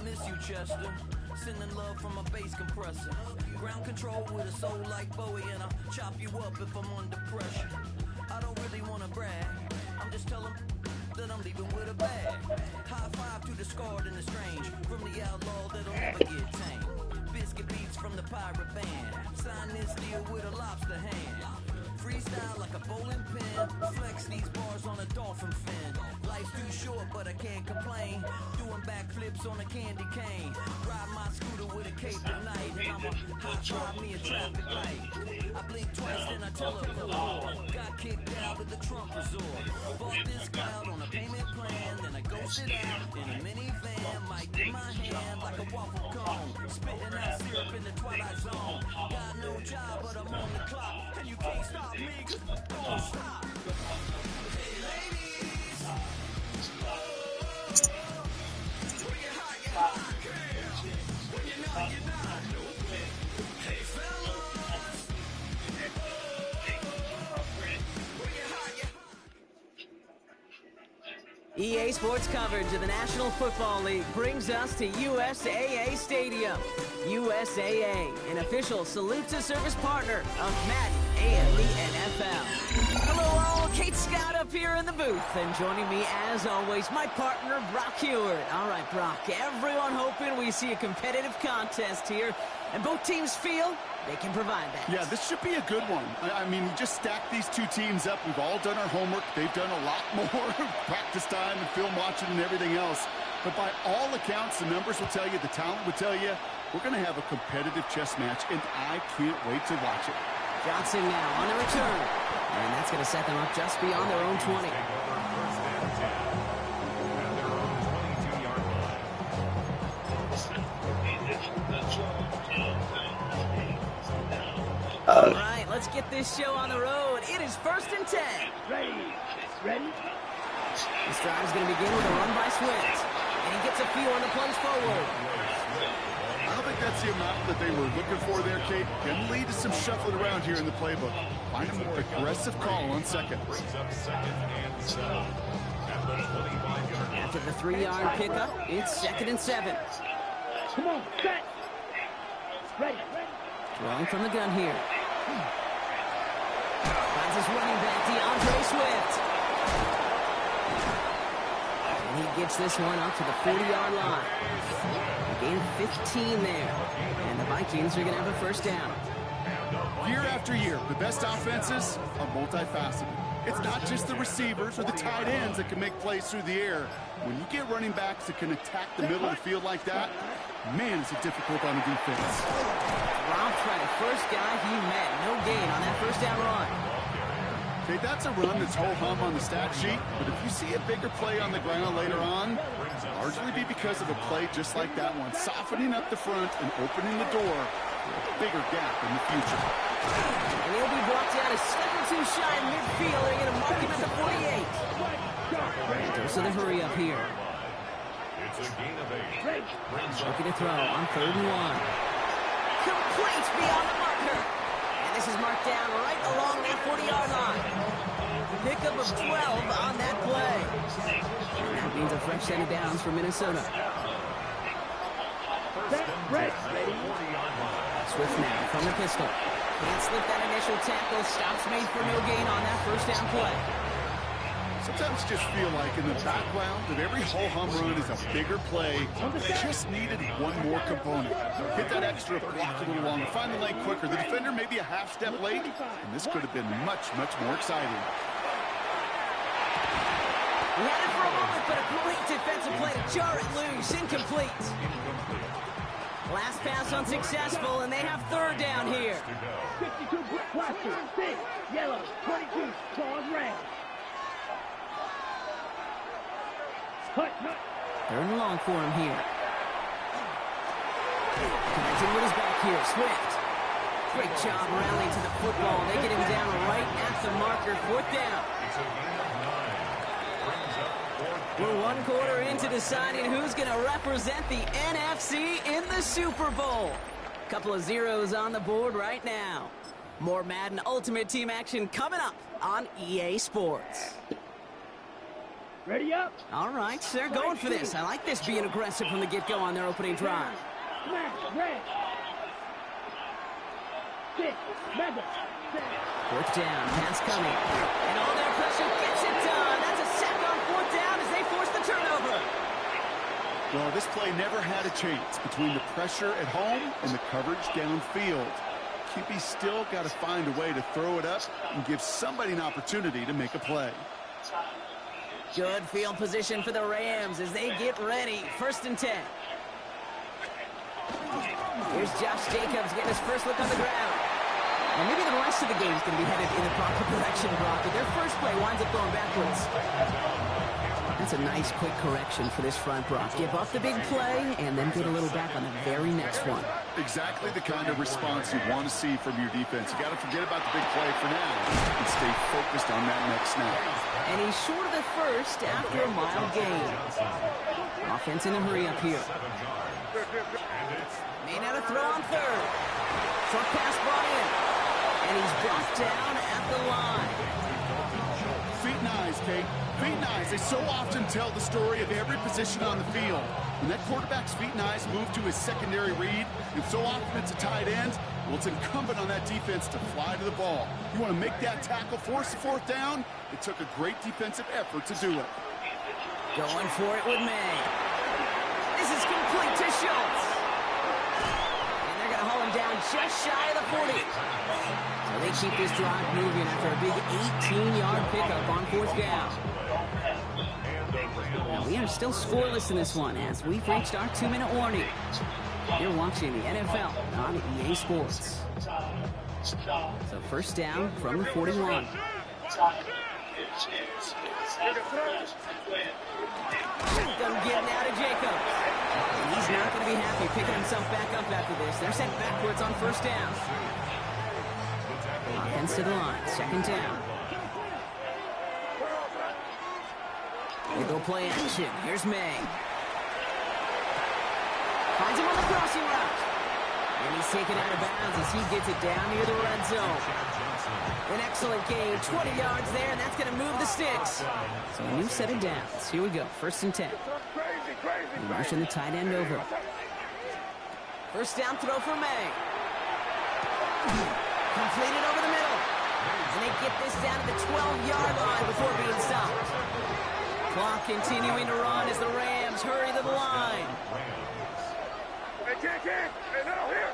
miss you, Chester. Sending love from a bass compressor. Ground control with a soul like Bowie, and I'll chop you up if I'm under pressure. I don't really want to brag. I'm just telling that I'm leaving with a bag. High five to the scarred and the strange. From the outlaw that'll never get tamed. Biscuit beats from the pirate band. Sign this deal with a lobster hand. Freestyle like a bowling pin. Flex these bars on a dolphin fin. Life's too short, but I can't complain. Doing backflips on a candy cane. Ride my scooter with a cape at night. And I'ma hot drive me a traffic light. I blink twice, then I tell her before. Got kicked out at the Trump resort. Bought this cloud on a payment plan. Then I ghosted out in a minivan. Mic in my hand like a waffle cone. Spitting out syrup in the twilight zone. Got no job, but I'm on the clock. And you can't stop me, 'cause don't stop. Hey ladies, when you're hot, girl. When you're not, you're not. Hey fellas, when you're hot, you're hot. EA Sports coverage of the National Football League brings us to USAA Stadium. USAA, an official salute-to-service partner of Madden and the NFL. Hello all, Kate Scott up here in the booth, and joining me as always, my partner, Brock Heward. All right, Brock, everyone hoping we see a competitive contest here, and both teams feel they can provide that. Yeah, this should be a good one. I mean, we just stacked these two teams up. We've all done our homework. They've done a lot more practice time and film watching and everything else. But by all accounts, the numbers will tell you, the talent will tell you, we're going to have a competitive chess match, and I can't wait to watch it. Johnson now on the return, and that's going to set them up just beyond their own 20. All right, let's get this show on the road. It is 1st and 10. Ready. Ready? This drive is going to begin with a run by Swift, and he gets a few on the plunge forward. I don't think that's the amount that they were looking for there, Kate. Can lead to some shuffling around here in the playbook. Find a more aggressive call on second. After the 3-yard pickup, it's 2nd and 7. Come on, set. Ready. Throwing from the gun here. Finds his running back, DeAndre Swift. And he gets this one up to the 40-yard line. A gain of 15 there. And the Vikings are going to have a first down. Year after year, the best offenses are multifaceted. It's not just the receivers or the tight ends that can make plays through the air. When you get running backs that can attack the middle of the field like that, man, it's difficult on the defense. Robbed by the first guy he met. No gain on that first down run. Okay, that's a run that's ho-hum on the stat sheet, but if you see a bigger play on the ground later on, largely be because of a play just like that one, softening up the front and opening the door for a bigger gap in the future. And he'll be brought down a step or two shy in midfield. They're going to mark him at the 48. Goes to the hurry up here. It's a gain of 8. Looking to throw on 3rd and 1. Complete beyond the marker. And this is marked down right along that 40-yard line. Pickup of 12 on that play. And that means a fresh set of downs for Minnesota. Swift now from the pistol. Can't slip that initial tackle. Stops made for no gain on that first down play. Sometimes just feel like in the background of every ho-hum run is a bigger play. Just needed one more component. Hit that extra block a little longer. Find the lane quicker. The defender may be a half step late, and this could have been much, much more exciting. He had it for a moment, but a great defensive play to jar it loose. Incomplete. Last pass unsuccessful, and they have 3rd down here. 52 plaster, 6, yellow, 22, claws red. 3rd and long for him here. Connecting with his back here, Swift. Great job rallying to the football. They get him down right at the marker, 4th down. We're 1 quarter into deciding who's going to represent the NFC in the Super Bowl. Couple of zeros on the board right now. More Madden Ultimate Team action coming up on EA Sports. Ready up. All right, they're going for this. I like this being aggressive from the get-go on their opening drive. Smash, red. 6, mega. 7. Fourth down, pass coming. And all their pressure gets it done. That's a sack on fourth down as they force the turnover. Well, this play never had a chance between the pressure at home and the coverage downfield. QB still got to find a way to throw it up and give somebody an opportunity to make a play. Good field position for the Rams as they get ready. 1st and 10. Here's Josh Jacobs getting his first look on the ground. And maybe the rest of the game is going to be headed in the proper direction, Brock, but their first play winds up going backwards. That's a nice quick correction for this front, Brock. Give up the big play and then get a little back on the very next one. Exactly the kind of response you want to see from your defense. You got to forget about the big play for now and stay focused on that next snap. And he's short of the first after a mild gain. Offense in a hurry up here. Made out a throw on 3rd. Short pass brought in. And he's brought down at the line. Feet and eyes, Kate. Feet and eyes. They so often tell the story of every position on the field. When that quarterback's feet and eyes move to his secondary read, and so often it's a tight end, well, it's incumbent on that defense to fly to the ball. You want to make that tackle, force the 4th down? It took a great defensive effort to do it. Going for it with May. This is complete to Schultz. And they're going to haul him down just shy of the 40. So they keep this drive moving after a big 18-yard pickup on 4th down. Now, we are still scoreless in this one as we've reached our 2-minute warning. You're watching the NFL on EA Sports. So 1st down from the 41. Them getting out of Jacobs. And he's not going to be happy picking himself back up after this. They're sent backwards on 1st down. Offense to the line. 2nd down. They go play action. Here's May. Finds him on the crossing route. And he's taken out of bounds as he gets it down near the red zone. An excellent game. 20 yards there, and that's going to move the sticks. So a new set of downs. Here we go. 1st and 10. Rushing the tight end over. 1st down throw for May. Completed over the middle. And they get this down to the 12-yard line before being stopped. Clock continuing to run as the Rams hurry to the line. Hey, no, here.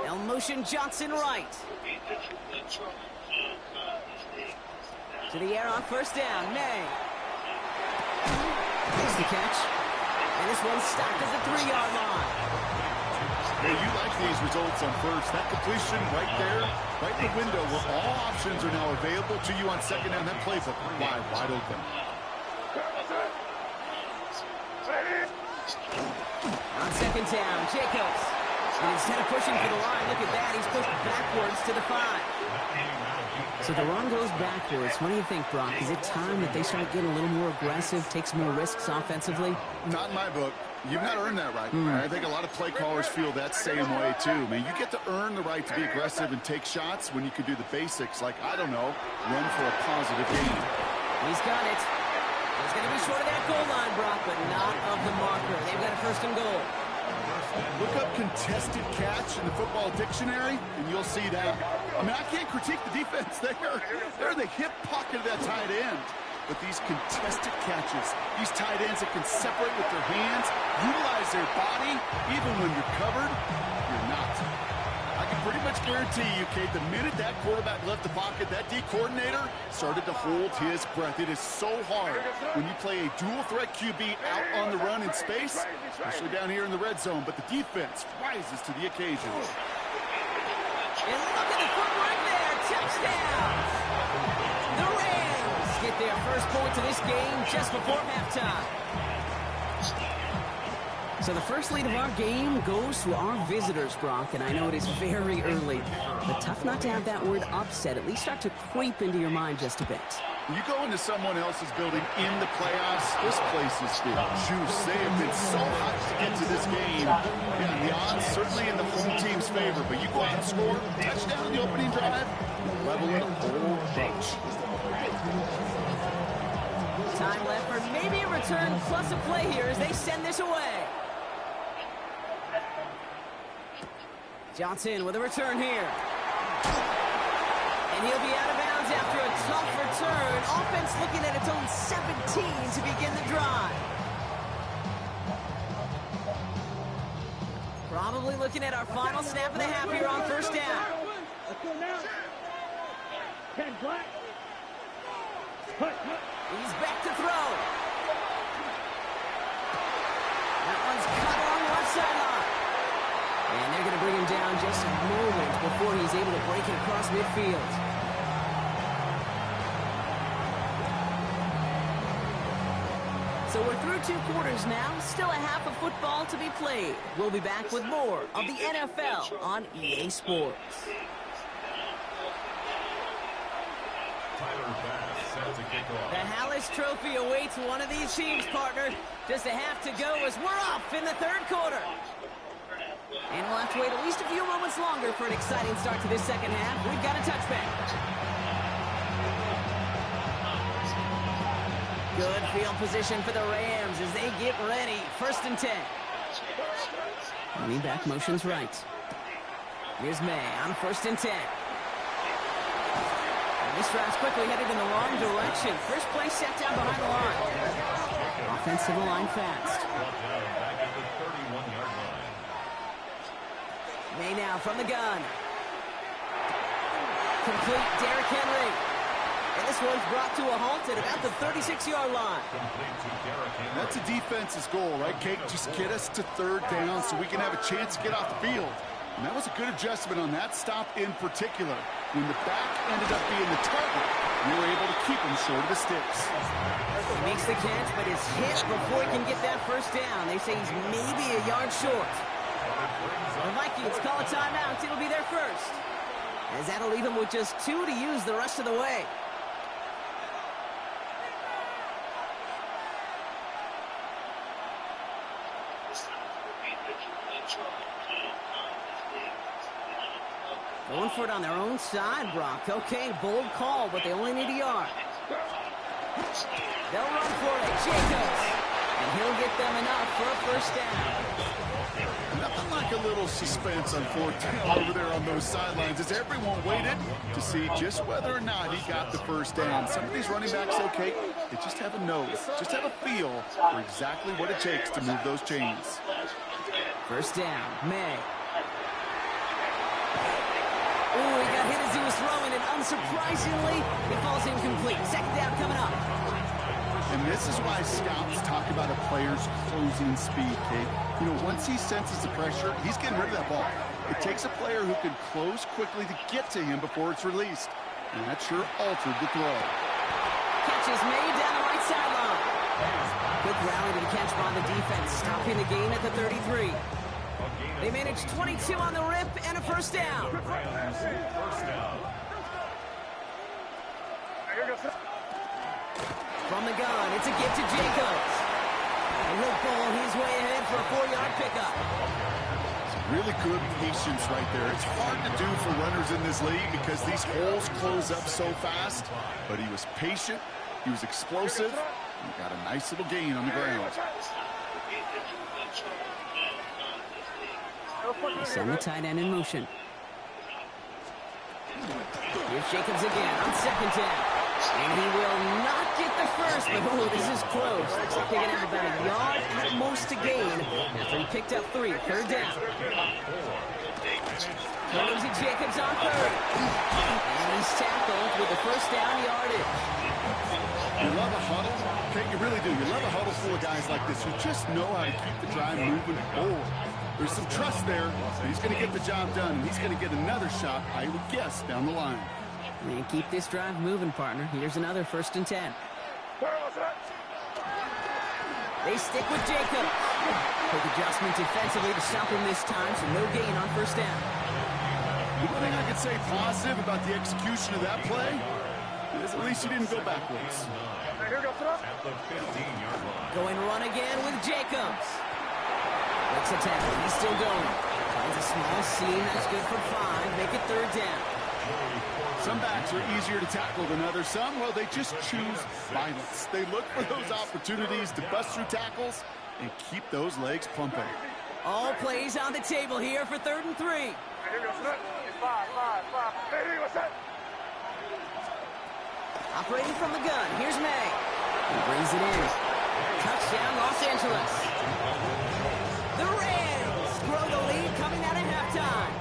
Now motion Johnson right. To the air on 1st down. May. Makes the catch. And this one's stopped at the 3-yard line. Hey, you like these results on 1st. That completion right there, right in the window where all options are now available to you on 2nd down. That playbook wide open. On 2nd down, Jacobs. And instead of pushing for the line, look at that. He's pushed backwards to the 5. So the run goes backwards. What do you think, Brock? Is it time that they start getting a little more aggressive, take some more risks offensively? Not in my book. You've not earned that right. I think a lot of play callers feel that same way, too. I mean, you get to earn the right to be aggressive and take shots when you can do the basics, like, I don't know, run for a positive gain. He's got it. He's going to be short of that goal line, Brock, but not of the marker. They've got a 1st and goal. Look up contested catch in the football dictionary, and you'll see that. I mean, I can't critique the defense there. They're in the hip pocket of that tight end. But these contested catches, these tight ends that can separate with their hands, utilize their body, even when you're covered, you're not. I can pretty much guarantee you, Kate, the minute that quarterback left the pocket, that D coordinator started to hold his breath. It is so hard when you play a dual-threat QB out on the run in space, especially down here in the red zone, but the defense rises to the occasion. And look at the footwork there. Touchdown! The Rams get their first points of this game just before halftime. So the first lead of our game goes to our visitors, Brock, and I know it is very early, but tough not to have that word upset at least start to creep into your mind just a bit. You go into someone else's building in the playoffs, this place is the juice. They have been so hot to get to this game. Yeah, the odds certainly in the home team's favor, but you go out and score, touchdown in the opening drive, level it a whole bunch. Time left for maybe a return plus a play here as they send this away. Johnson with a return here. And he'll be out of bounds after a tough return. Offense looking at its own 17 to begin the drive. Probably looking at our final snap of the half here on first down. Let's go now. 10 black. He's back to throw. That one's cut along the left sideline. And they're going to bring him down just a moment before he's able to break it across midfield. So we're through 2 quarters now. Still a half of football to be played. We'll be back with more of the NFL on EA Sports. The Hallis Trophy awaits one of these teams, partner. Just a half to go as we're off in the 3rd quarter. And we'll have to wait at least a few moments longer for an exciting start to this second half. We've got a touchback. Good field position for the Rams as they get ready. 1st and 10. Running back motions right. Here's May on 1st and 10. This drive's quickly headed in the wrong direction. First play set down behind the line. Offense to the line fast. May now from the gun. Complete Derrick Henry. And this one's brought to a halt at about the 36-yard line. That's a defense's goal, right, Kate? Just get us to 3rd down so we can have a chance to get off the field. And that was a good adjustment on that stop in particular. When the back ended up being the target, we were able to keep him short of the sticks. He makes the catch, but is hit before he can get that 1st down. They say he's maybe a yard short. The Vikings call a timeout. It'll be their first, as that'll leave him with just 2 to use the rest of the way. Going for it on their own side, Brock. Okay, bold call, but they only need a yard. They'll run for it. Jacobs. And he'll get them enough for a 1st down. Nothing like a little suspense on 4th down over there on those sidelines as everyone waited to see just whether or not he got the 1st down. Some of these running backs, okay, they just have a nose, just have a feel for exactly what it takes to move those chains. 1st down, May. Ooh, he got hit as he was throwing, and unsurprisingly, he falls incomplete. 2nd down coming up. And this is why scouts talk about a player's closing speed, Kate. You know, once he senses the pressure, he's getting rid of that ball. It takes a player who can close quickly to get to him before it's released. And that sure altered the throw. Catches made down the right sideline. Quick rally to the catch by the defense, stopping the gain at the 33. They managed 22 on the rip and a 1st down. From the gun, it's a gift to Jacobs. And he'll pull his way ahead for a 4-yard pickup. Really good patience right there. It's hard to do for runners in this league because these holes close up so fast. But he was patient, he was explosive, and got a nice little gain on the ground. They send the tight end in motion. Here's Jacobs again on 2nd down. And he will not get the 1st, but oh, this is close. Looks like they're going to have about a yard at most to gain after he picked up 3. 3rd down. Throws to Jacobs on 3rd. And he's tackled with the 1st down yardage. You love a huddle? Okay, you really do. You love a huddle full of guys like this who just know how to keep the drive moving forward. There's some trust there. He's going to get the job done, and he's going to get another shot, I would guess, down the line. And keep this drive moving, partner. Here's another 1st and 10. They stick with Jacobs. Quick adjustment defensively to stop him this time, so no gain on 1st down. The one thing I could say positive about the execution of that play, At least you didn't go backwards. At the 15-yard line. Going run again with Jacobs. Breaks a tackle. He's still going. Finds a small seam. That's good for 5. Make it 3rd down. Some backs are easier to tackle than others. Some, well, they just choose violence. They look for those opportunities to bust through tackles and keep those legs pumping. All plays on the table here for 3rd and 3. Operating from the gun. Here's May. He brings it in. Touchdown, Los Angeles. The Rams grow the lead coming out of halftime.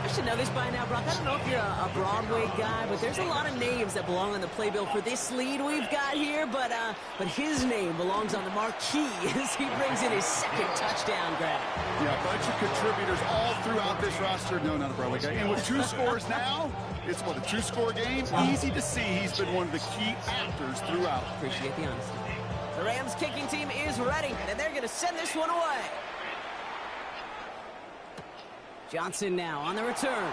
I should know this by now, Brock. I don't know if you're a Broadway guy, but there's a lot of names that belong on the playbill for this lead we've got here, but his name belongs on the marquee as he brings in his 2nd touchdown grab. Yeah, a bunch of contributors all throughout this roster. No, not a Broadway guy. And with 2 scores now, it's what, a 2-score game? Easy to see he's been one of the key actors throughout. Appreciate the honesty. The Rams kicking team is ready, and they're going to send this one away. Johnson now on the return.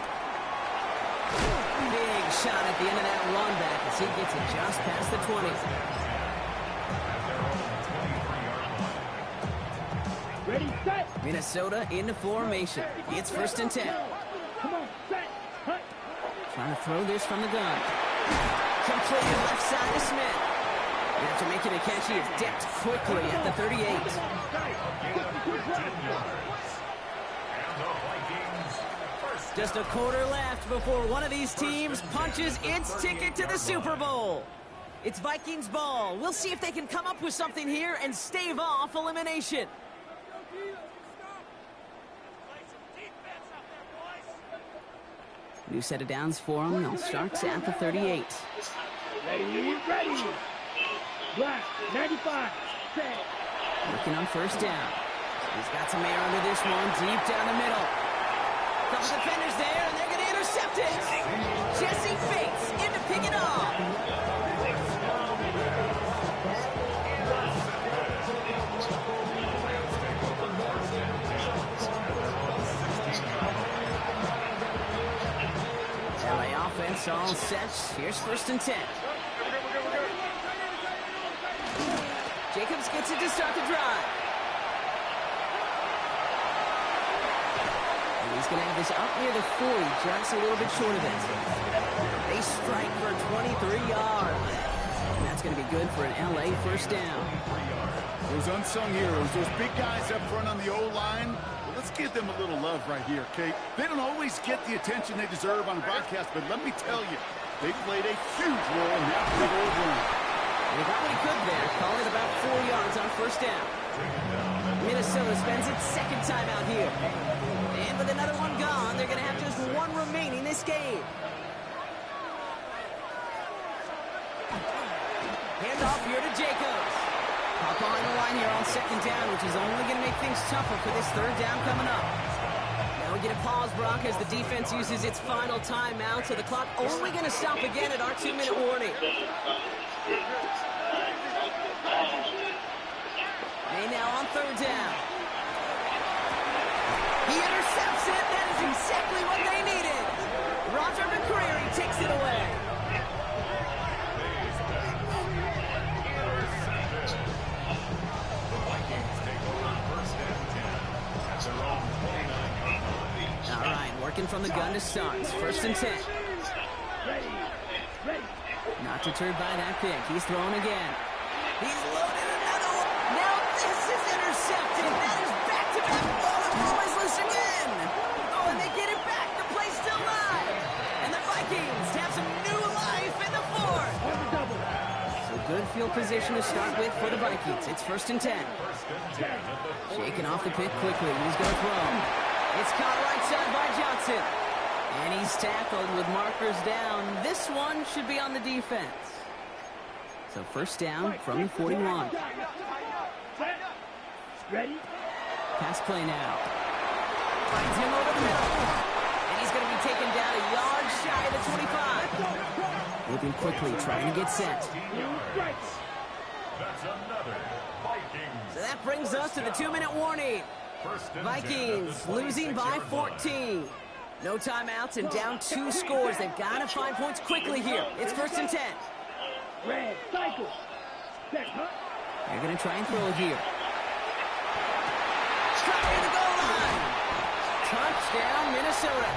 Big shot at the end of that run back as he gets it just past the 20. Ready, set. Minnesota into formation. It's 1st and 10. Come on, set. Hut. Trying to throw this from the gun. Completed left side to Smith. And after making a catch, he is dipped quickly at the 38. Just a quarter left before one of these teams punches its ticket to the Super Bowl. It's Vikings ball. We'll see if they can come up with something here and stave off elimination. New set of downs for them. They'll start at the 38. Ready, ready. Black, 95, set. Working on 1st down. He's got some air under this one, deep down the middle. Couple defenders there, and they're going to intercept it. Jesse Bates in to pick it off. LA offense all set. Here's 1st and 10. Jacobs gets it to start the drive. He's going to have this up near the 40, just a little bit short of it. They strike for 23 yards. And that's going to be good for an LA 1st down. Those unsung heroes, those big guys up front on the O-line, well, let's give them a little love right here, Kate. They don't always get the attention they deserve on a broadcast, but let me tell you, they played a huge role in that big old run. They got what he could there. Call it about 4 yards on 1st down. Minnesota spends its 2nd time out here. And with another one gone, they're going to have just 1 remaining this game. Hand off here to Jacobs. Pop behind the line here on 2nd down, which is only going to make things tougher for this 3rd down coming up. Now we get a pause, Brock, as the defense uses its final timeout, so the clock only going to stop again at our 2-minute warning. May now on 3rd down. He intercepts it. That is exactly what they needed. Roger McCreary takes it away. The Vikings take over 1st and 10 at their own 29-yard line. All right, working from the gun to start. 1st and 10. Not deterred by that pick. He's throwing again. He's loaded another one. Now this is intercepted. That is back-to-back ball is loose again. Oh, and they get it back. The play's still live. And the Vikings have some new life in the 4th. So good field position to start with for the Vikings. It's 1st and 10. Shaking off the pick quickly. He's going to throw. It's caught right side by Johnson. And he's tackled with markers down. This one should be on the defense. So 1st down from the 41. Ready? Pass play now. Finds him over the middle. And he's going to be taken down a yard shy of the 25. Moving quickly, trying to get set. That's another Vikings. So that brings us to the 2-minute warning. Vikings losing by 14. No timeouts and down 2 scores. They've got to find points quickly here. It's 1st and 10. Red, cycle. Set, huh? They're going to try and throw it here. Straight near the goal line. Touchdown, Minnesota.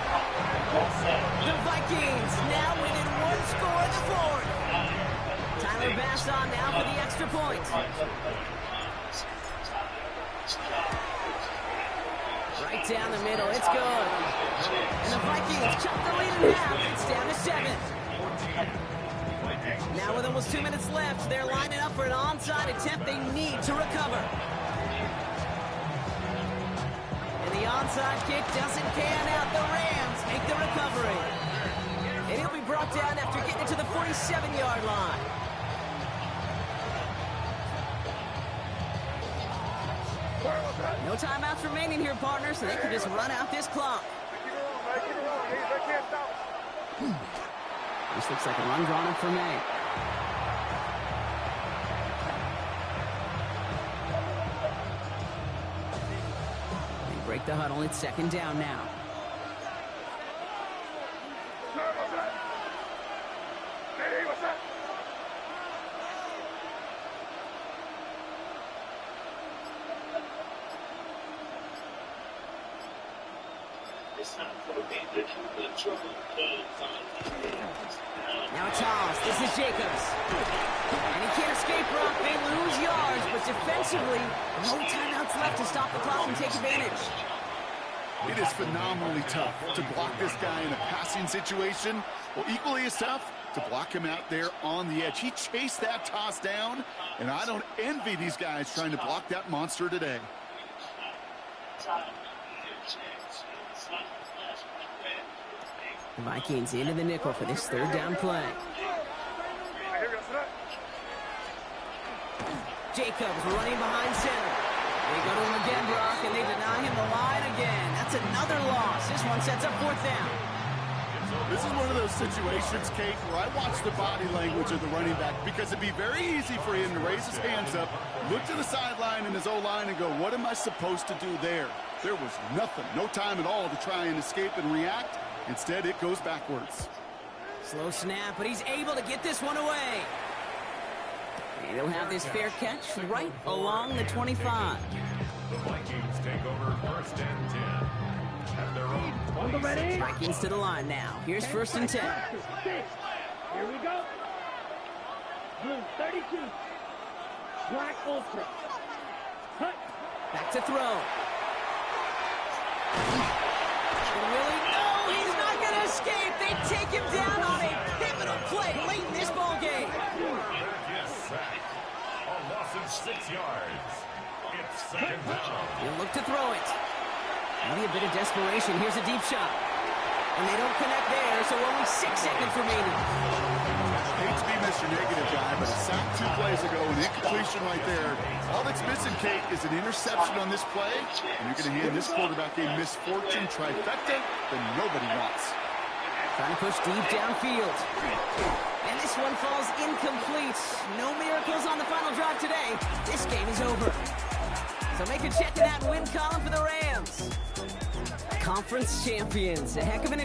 The Vikings now within 1 score in the 4th. Tyler Bass on now for the extra point. Right down the middle, it's good. And the Vikings chop the lead in half. It's down to 7. Now with almost 2 minutes left, they're lining up for an onside attempt they need to recover. And the onside kick doesn't pan out. The Rams make the recovery. And he'll be brought down after getting it to the 47-yard line. No timeouts remaining here, partner, so they can just run out this clock. This looks like a run drawn up for May. They break the huddle. It's 2nd down now. Now it's Haas. This is Jacobs. And he can't escape, Brock. They lose yards, but defensively, no timeouts left to stop the clock and take advantage. It is phenomenally tough to block this guy in a passing situation. Well, equally as tough to block him out there on the edge. He chased that toss down, and I don't envy these guys trying to block that monster today. The Vikings into the nickel for this 3rd down play. Jacobs running behind center. They go to him again, Brock, and they deny him the line again. That's another loss. This one sets up 4th down. This is one of those situations, Kate, where I watch the body language of the running back because it'd be very easy for him to raise his hands up, look to the sideline in his O-line and go, what am I supposed to do there? There was nothing, no time at all to try and escape and react. Instead, it goes backwards. Slow snap, but he's able to get this one away. And he'll have this fair catch right along the 25. The Vikings take over 1st and 10. At their own 26. Vikings to the line now. Here's 1st and 10. Here we go. Blue 32. Black ultra. Cut. Back to throw. Really? No, he's not going to escape. They take him down on a pivotal play late in this ball game. Yes, sack. A loss of 6 yards. It's 2nd down. He'll look to throw it. Maybe a bit of desperation. Here's a deep shot. And they don't connect there, so only 6 seconds remaining. Hate to be Mr. Negative guy, but a sack 2 plays ago, an incompletion right there. All that's missing, Kate, is an interception on this play, and you're going to hand this quarterback a misfortune trifecta that nobody wants. Trying to push deep downfield. And this one falls incomplete. No miracles on the final drive today. This game is over. So make a check in that win column for the Rams. Conference champions. A heck of an